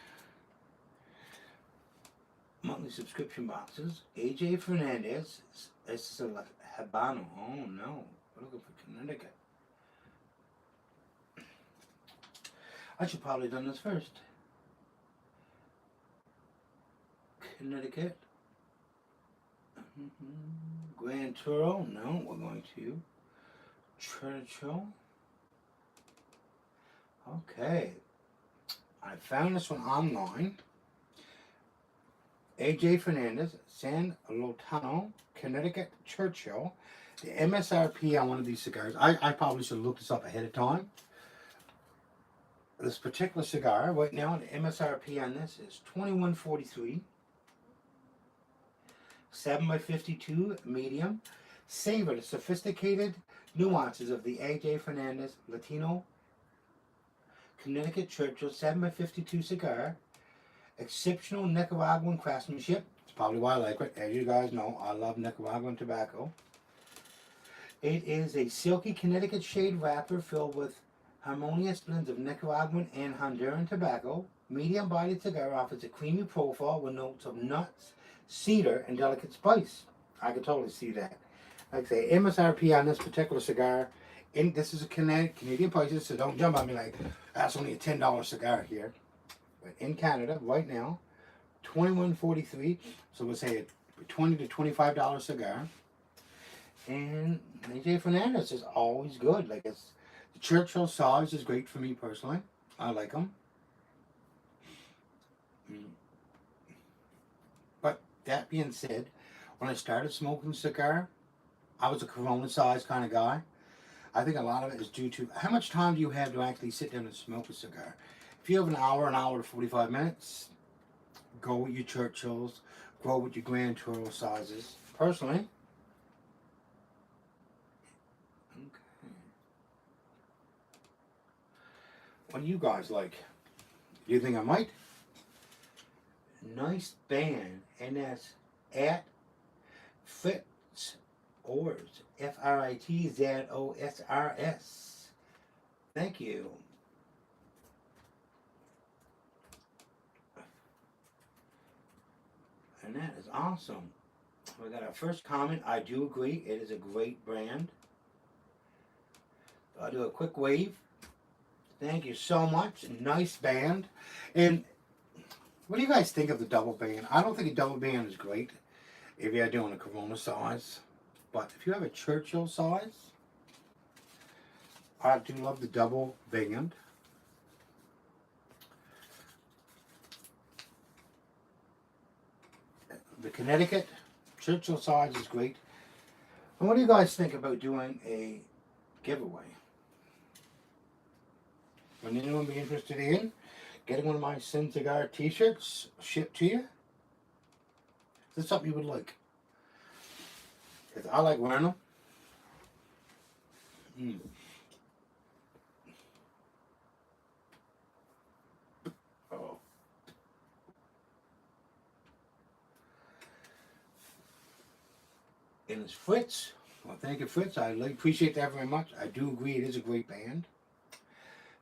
monthly subscription boxes. AJ Fernandez. This is a Habano. Oh no. We're looking for Connecticut. I should probably have done this first. Connecticut. Grand Turo. No, we're going to Churchill. Okay. I found this one online. AJ Fernandez, San Lotano, Connecticut Churchill. The MSRP on one of these cigars, I probably should have looked this up ahead of time. This particular cigar, right now, the MSRP on this is $21.43. 7x52 medium. Savor the sophisticated nuances of the AJ Fernandez Latino Connecticut Churchill 7x52 cigar. Exceptional Nicaraguan craftsmanship. That's probably why I like it. As you guys know, I love Nicaraguan tobacco. It is a silky Connecticut shade wrapper filled with harmonious blends of Nicaraguan and Honduran tobacco. Medium-bodied cigar offers a creamy profile with notes of nuts, cedar, and delicate spice. I can totally see that. Like I say, MSRP on this particular cigar, and this is a Canadian prices, so don't jump on me like, that's only a $10 cigar here. But in Canada, right now, $21.43, so we'll say a $20 to $25 cigar. And AJ Fernandez is always good. Like, it's the Churchill size is great for me personally. I like them. But that being said, when I started smoking cigar, I was a Corona size kind of guy. I think a lot of it is due to how much time do you have to actually sit down and smoke a cigar. If you have an hour to 45 minutes, go with your Churchills, go with your Grand Toro sizes. Personally, okay. What do you guys like? Do you think I might? Nice band, and that's at Fritz Ors, FRITZOSRS. Thank you. And that is awesome. We got our first comment. I do agree. It is a great brand. I'll do a quick wave. Thank you so much. Nice band. And what do you guys think of the double band? I don't think a double band is great if you're doing a Corona size. But if you have a Churchill size, I do love the double band. The Connecticut Churchill size is great. And what do you guys think about doing a giveaway? Would anyone be interested in getting one of my Sin Cigar t-shirts shipped to you? Is this something you would like? Because I like wearing them. Oh. And it's Fritz. Well, thank you, Fritz. I appreciate that very much. I do agree it is a great band.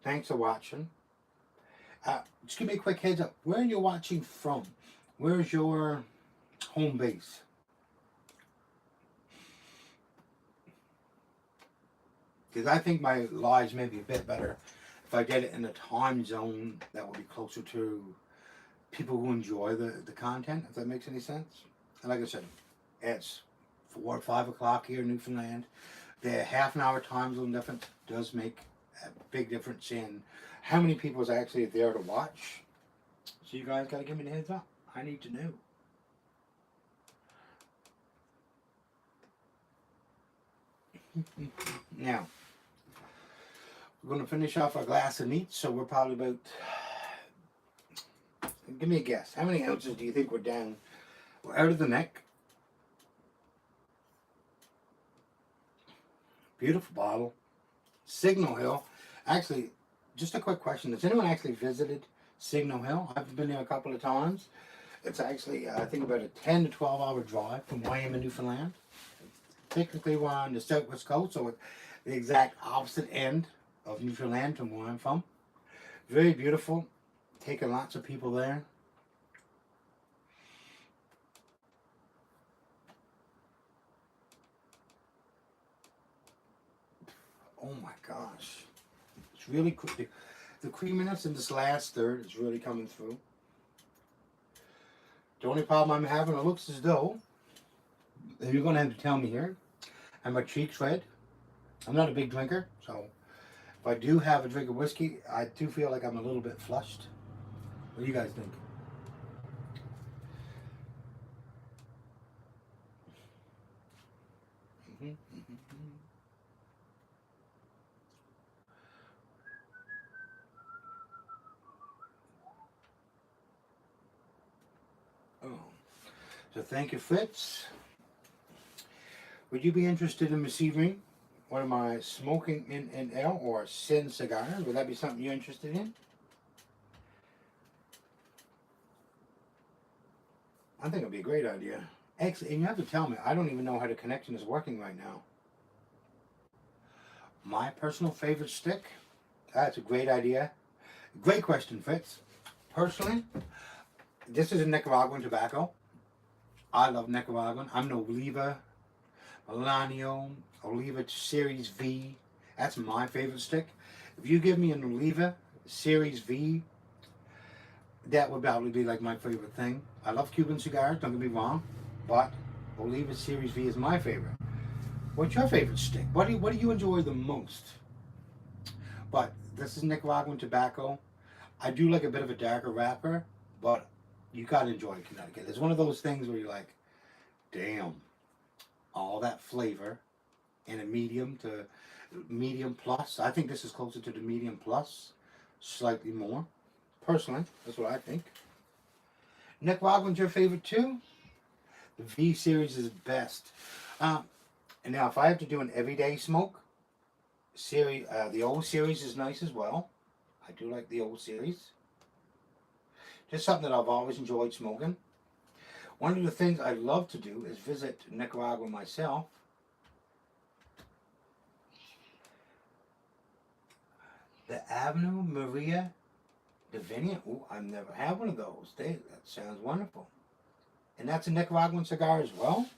Thanks for watching. Just give me a quick heads up. Where are you watching from? Where's your home base? Because I think my lives may be a bit better if I did it in a time zone that will be closer to people who enjoy the content, if that makes any sense. And like I said, it's 4 or 5 o'clock here in Newfoundland. The half an hour time zone difference does make a big difference in how many people is actually there to watch. So you guys got to give me the heads up. I need to know. Now, we're going to finish off our glass of neat, so we're probably about Give me a guess. How many ounces do you think we're down? We're out of the neck. Beautiful bottle. Signal Hill. Actually, just a quick question. Has anyone actually visited Signal Hill? I've been there a couple of times. It's actually, I think, about a 10 to 12 hour drive from Wyoming, Newfoundland. Technically, we're on the southwest coast, so it's the exact opposite end of Newfoundland from where I'm from. Very beautiful. Taking lots of people there. Oh my gosh. It's really cool. The creaminess in this last third is really coming through. The only problem I'm having, it looks as though, and you're going to have to tell me here, and my cheeks red. I'm not a big drinker, so if I do have a drink of whiskey, I do feel like I'm a little bit flushed. What do you guys think? Oh, so thank you, Fritz. Would you be interested in receiving one of my smoking in and L or sin cigars? Would that be something you're interested in? I think it'd be a great idea. Actually, and you have to tell me, I don't even know how the connection is working right now. My personal favorite stick? That's a great idea. Great question, Fritz. Personally, this is a Nicaraguan tobacco. I love Nicaraguan. I'm an Oliva, Melanio, Oliva Series V. That's my favorite stick. If you give me an Oliva Series V, that would probably be like my favorite thing. I love Cuban cigars, don't get me wrong, but Oliva Series V is my favorite. What's your favorite stick? What do you enjoy the most? But this is Nicaraguan tobacco. I do like a bit of a darker wrapper, but you gotta enjoy Connecticut. It's one of those things where you're like, damn, all that flavor in a medium to medium plus. I think this is closer to the medium plus, slightly more. Personally, that's what I think. Nicaraguan's your favorite too? The V series is best. And now if I have to do an everyday smoke, the old series is nice as well. I do like the old series. Just something that I've always enjoyed smoking. One of the things I love to do is visit Nicaragua myself. The Avenue Maria Divina. Oh, I've never had one of those. That sounds wonderful. And that's a Nicaraguan cigar as well.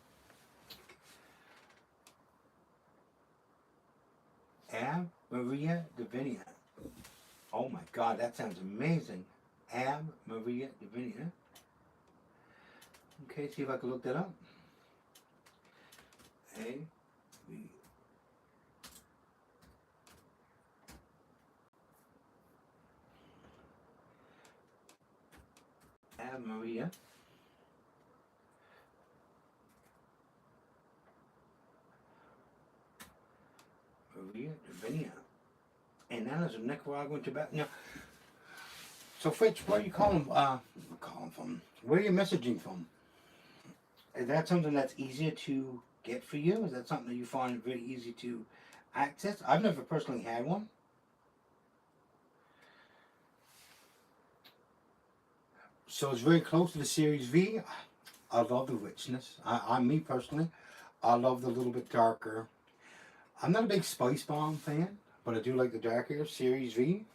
Ave Maria Divina. Oh my God, that sounds amazing. Ave Maria Divina. Okay, see if I can look that up. Ave Maria. Maria Divina. And that is a Nicaraguan tobacco. Now, so Fritz, where are you calling from? Where are you messaging from? Is that something that's easier to get for you? Is that something that you find very easy to access? I've never personally had one. So it's very close to the Series V. I love the richness. Me personally, I love the little bit darker. I'm not a big Spice Bomb fan, but I do like the darker Series V.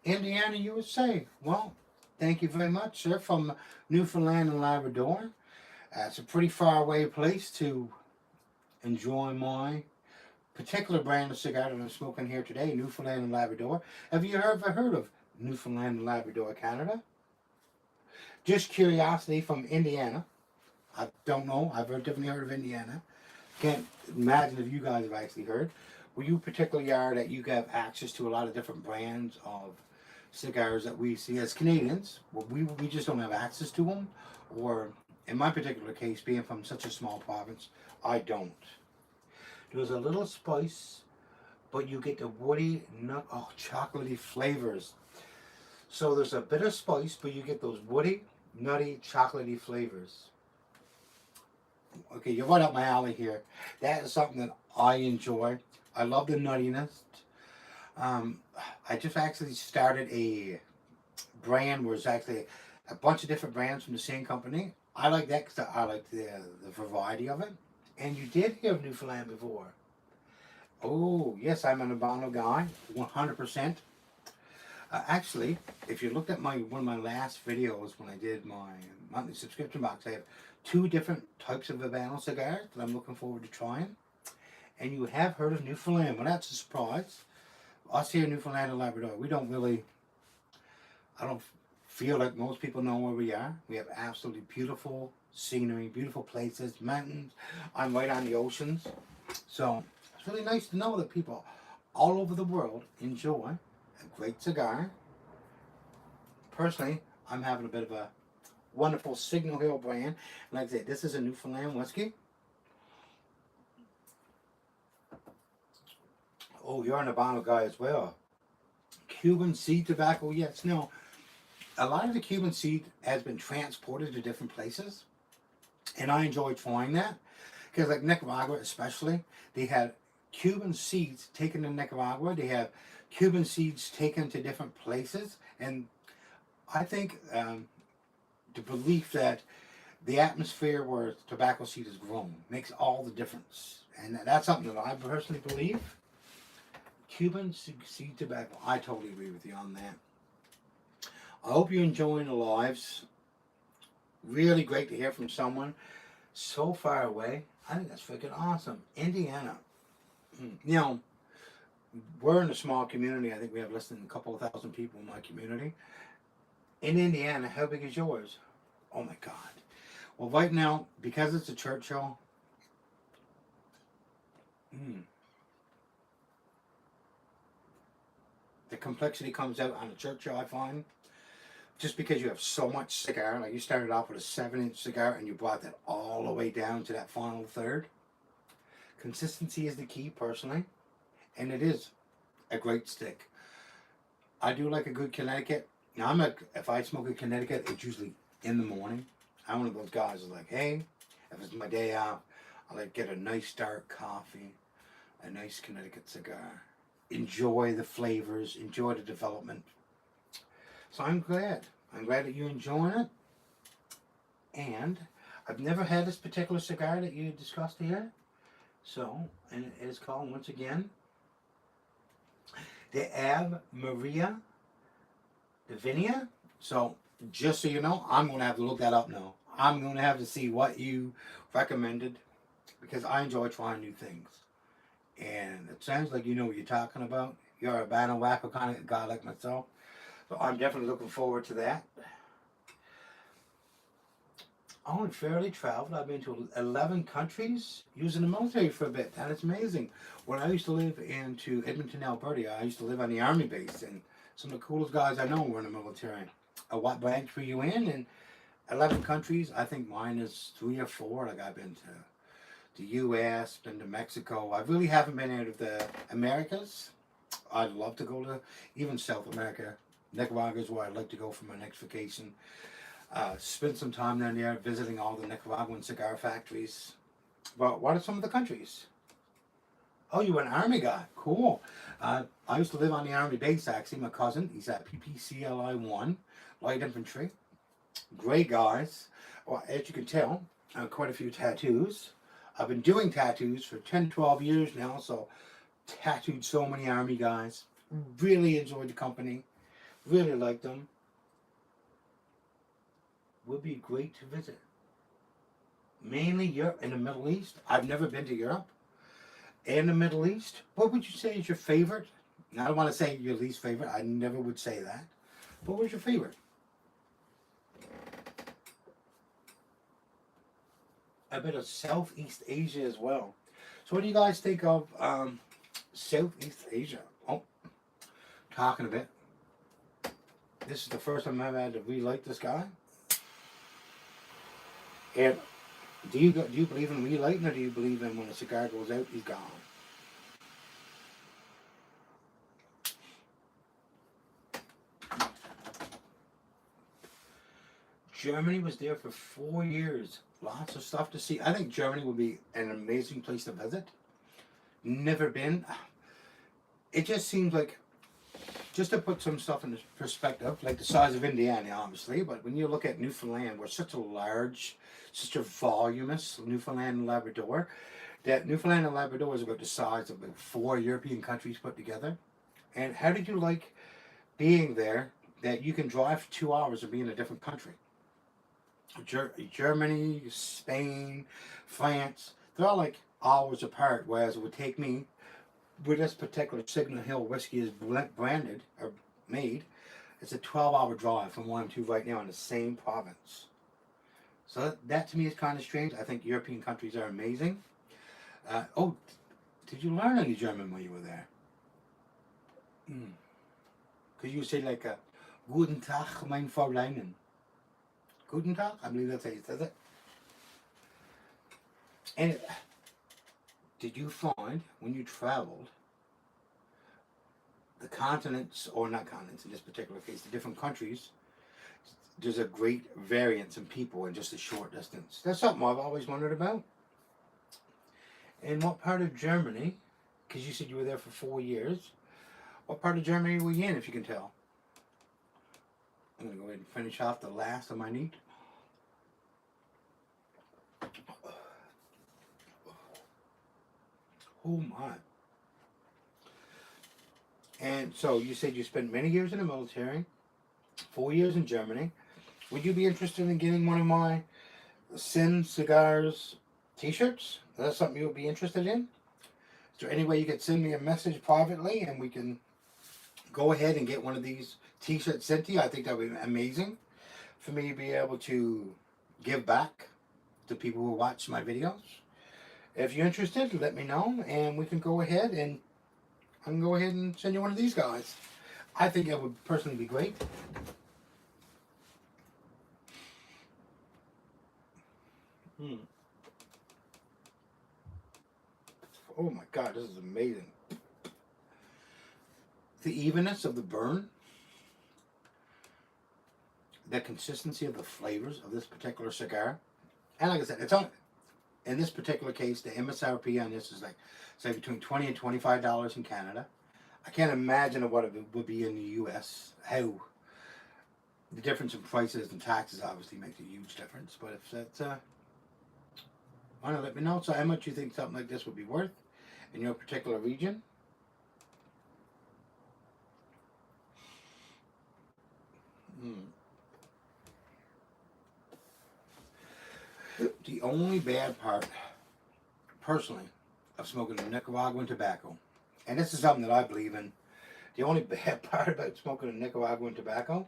Indiana, USA. Well, thank you very much, sir, from Newfoundland and Labrador. It's a pretty far away place to enjoy my particular brand of cigar that I'm smoking here today, Newfoundland and Labrador. Have you ever heard of Newfoundland and Labrador, Canada? Just curiosity from Indiana. I don't know. I've definitely heard of Indiana. Can't imagine if you guys have actually heard. Were you particularly are that you have access to a lot of different brands of cigars that we see as Canadians? Well, we just don't have access to them. Or in my particular case, being from such a small province, I don't. There's a little spice, but you get the woody, nut, chocolatey flavors. So there's a bit of spice, but you get those woody, nutty, chocolatey flavors. Okay, you're right up my alley here. That is something that I enjoy. I love the nuttiness. Um, I just actually started a brand where it's actually a bunch of different brands from the same company. I like that because I like the variety of it. And you did have Newfoundland before. Oh, yes, I'm an Albano guy, 100%. Actually, if you looked at one of my last videos when I did my monthly subscription box, I have two different types of Habano cigars that I'm looking forward to trying. And you have heard of Newfoundland. Well, that's a surprise. Us here in Newfoundland and Labrador, we don't really, I don't feel like most people know where we are. We have absolutely beautiful scenery, beautiful places, mountains. I'm right on the oceans. So it's really nice to know that people all over the world enjoy a great cigar. Personally, I'm having a bit of a wonderful Signal Hill brand. Like I said, this is a Newfoundland whiskey. Oh, you're an Habano guy as well. Cuban seed tobacco, yes. No, a lot of the Cuban seed has been transported to different places. And I enjoy trying that. Because like Nicaragua especially, they had Cuban seeds taken to Nicaragua. They have Cuban seeds taken to different places. And I think the belief that the atmosphere where tobacco seed is grown makes all the difference. And that's something that I personally believe. Cuban seed tobacco, I totally agree with you on that. I hope you're enjoying the lives. Really great to hear from someone so far away. I think that's freaking awesome. Indiana. You know, we're in a small community. I think we have less than a couple of thousand people in my community. In Indiana, how big is yours? Oh my God. Well, right now, because it's a Churchill, the complexity comes out on a Churchill, I find. Just because you have so much cigar, like you started off with a 7-inch cigar and you brought that all the way down to that final third. Consistency is the key, personally, and it is a great stick. I do like a good Connecticut. Now, if I smoke a Connecticut, it's usually in the morning. I'm one of those guys who's like, hey, if it's my day off, I like get a nice dark coffee, a nice Connecticut cigar. Enjoy the flavors, enjoy the development. So I'm glad. I'm glad that you're enjoying it. And I've never had this particular cigar that you discussed here. So, and it is called, once again, the Ave Maria Divinia. So, just so you know, I'm going to have to look that up now. I'm going to have to see what you recommended because I enjoy trying new things. And it sounds like you know what you're talking about. You're a Habano wacko kind of guy like myself. So I'm definitely looking forward to that. I'm fairly traveled. I've been to 11 countries using the military for a bit. That is amazing. When I used to live into Edmonton, Alberta, I used to live on the Army base, and some of the coolest guys I know were in the military. What branch were you in? And 11 countries. I think mine is 3 or 4. Like I've been to the U.S., been to Mexico. I really haven't been out of the Americas. I'd love to go to even South America. Nicaragua is where I'd like to go for my next vacation. Spend some time down there visiting all the Nicaraguan cigar factories. But what are some of the countries? Oh, you were an Army guy. Cool. I used to live on the Army base, actually. My cousin, he's at PPCLI 1, Light Infantry. Great guys. Well, as you can tell, I have quite a few tattoos. I've been doing tattoos for 10, 12 years now, so tattooed so many Army guys. Really enjoyed the company. Really liked them. Would be great to visit. Mainly Europe and the Middle East. I've never been to Europe and the Middle East. What would you say is your favorite? Now, I don't want to say your least favorite. I never would say that. But what was your favorite? A bit of Southeast Asia as well. So what do you guys think of Southeast Asia? Oh, talking a bit. This is the first time I've had to relight this guy. And do you believe in relighting, or do you believe in when a cigar goes out, he's gone? Germany was there for 4 years. Lots of stuff to see. I think Germany would be an amazing place to visit. Never been. It just seems like, just to put some stuff in perspective, like the size of Indiana, obviously, but when you look at Newfoundland, we're such a large, such a voluminous Newfoundland and Labrador, that Newfoundland and Labrador is about the size of like 4 European countries put together. And how did you like being there that you can drive for 2 hours and be in a different country? Germany, Spain, France, they're all like hours apart, whereas it would take me, with this particular Signal Hill whiskey is branded or made, it's a 12-hour drive from one to right now in the same province. So that to me is kind of strange. I think European countries are amazing. Oh, did you learn any German when you were there? Because you say like a Guten Tag, mein Fräulein. Guten Tag? I believe that's how you says it. And did you find when you traveled the continents, or not continents in this particular case, the different countries, there's a great variance in people in just a short distance? That's something I've always wondered about. In what part of Germany, because you said you were there for 4 years, what part of Germany were you in, if you can tell? I'm going to go ahead and finish off the last of my neat. Oh my. And so you said you spent many years in the military, 4 years in Germany. Would you be interested in getting one of my Sin Cigars t-shirts? Is that something you would be interested in? Is there any way you could send me a message privately and we can go ahead and get one of these t-shirts sent to you? I think that would be amazing for me to be able to give back to people who watch my videos. If you're interested, let me know and we can go ahead and I can go ahead and send you one of these guys. I think it would personally be great. Oh my God, this is amazing. The evenness of the burn, the consistency of the flavors of this particular cigar. And like I said, it's on, in this particular case, the MSRP on this is like, say, between $20 and $25 in Canada. I can't imagine what it would be in the US. How the difference in prices and taxes obviously makes a huge difference. But if that's, want to let me know. So how much you think something like this would be worth in your particular region? The only bad part, personally, of smoking Nicaraguan tobacco, and this is something that I believe in, the only bad part about smoking Nicaraguan tobacco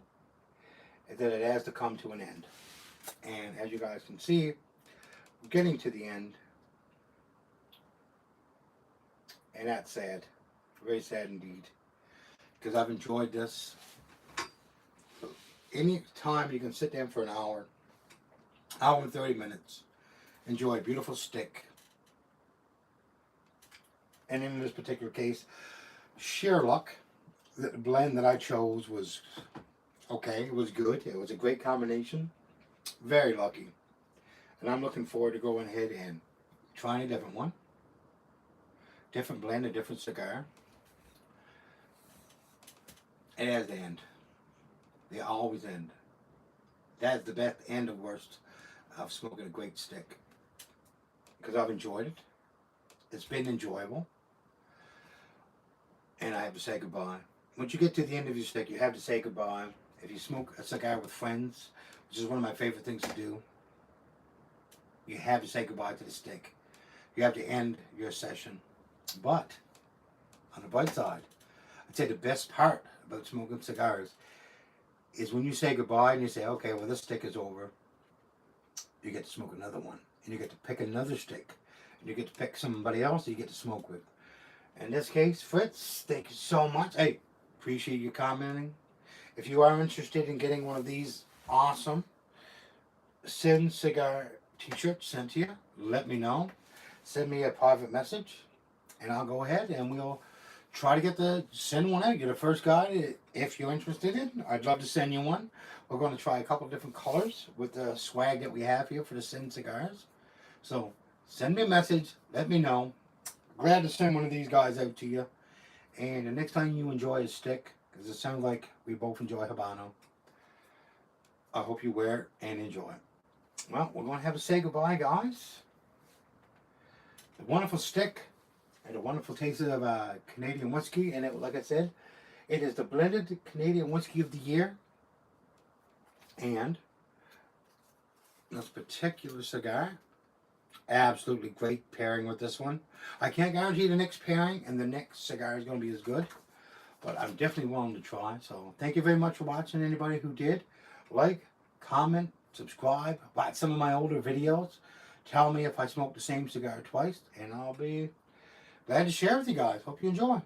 is that it has to come to an end. And as you guys can see, we're getting to the end. And that's sad. Very sad indeed. Because I've enjoyed this. Any time you can sit down for an hour and 30 minutes, enjoy a beautiful stick. And in this particular case, sheer luck, the blend that I chose was okay, it was good, it was a great combination, very lucky. And I'm looking forward to going ahead and trying a different one, different blend, a different cigar. And as they end, they always end. That's the best and the worst of smoking a great stick, because I've enjoyed it. It's been enjoyable. And I have to say goodbye. Once you get to the end of your stick, you have to say goodbye. If you smoke a cigar with friends, which is one of my favorite things to do, you have to say goodbye to the stick. You have to end your session. But, on the bright side, I'd say the best part about smoking cigars is when you say goodbye and you say, okay, well, this stick is over, you get to smoke another one. And you get to pick another stick. And you get to pick somebody else that you get to smoke with. In this case, Fritz, thank you so much. Hey, appreciate you commenting. If you are interested in getting one of these awesome Sin Cigar t-shirts sent to you, let me know. Send me a private message, and I'll go ahead and we'll try to send one out. You're the first guy if you're interested in. I'd love to send you one. We're going to try a couple different colors with the swag that we have here for the Sin cigars. So send me a message. Let me know. Glad to send one of these guys out to you. And the next time you enjoy a stick, because it sounds like we both enjoy Habano, I hope you wear it and enjoy it. Well, we're going to have to say goodbye, guys. A wonderful stick and a wonderful taste of Canadian whiskey. And it, like I said, it is the blended Canadian whiskey of the year. And this particular cigar, absolutely great pairing with this one. I can't guarantee the next pairing and the next cigar is going to be as good, but I'm definitely willing to try. So thank you very much for watching. Anybody who did, like, comment, subscribe, watch some of my older videos. Tell me if I smoked the same cigar twice, and I'll be glad to share with you guys. Hope you enjoy.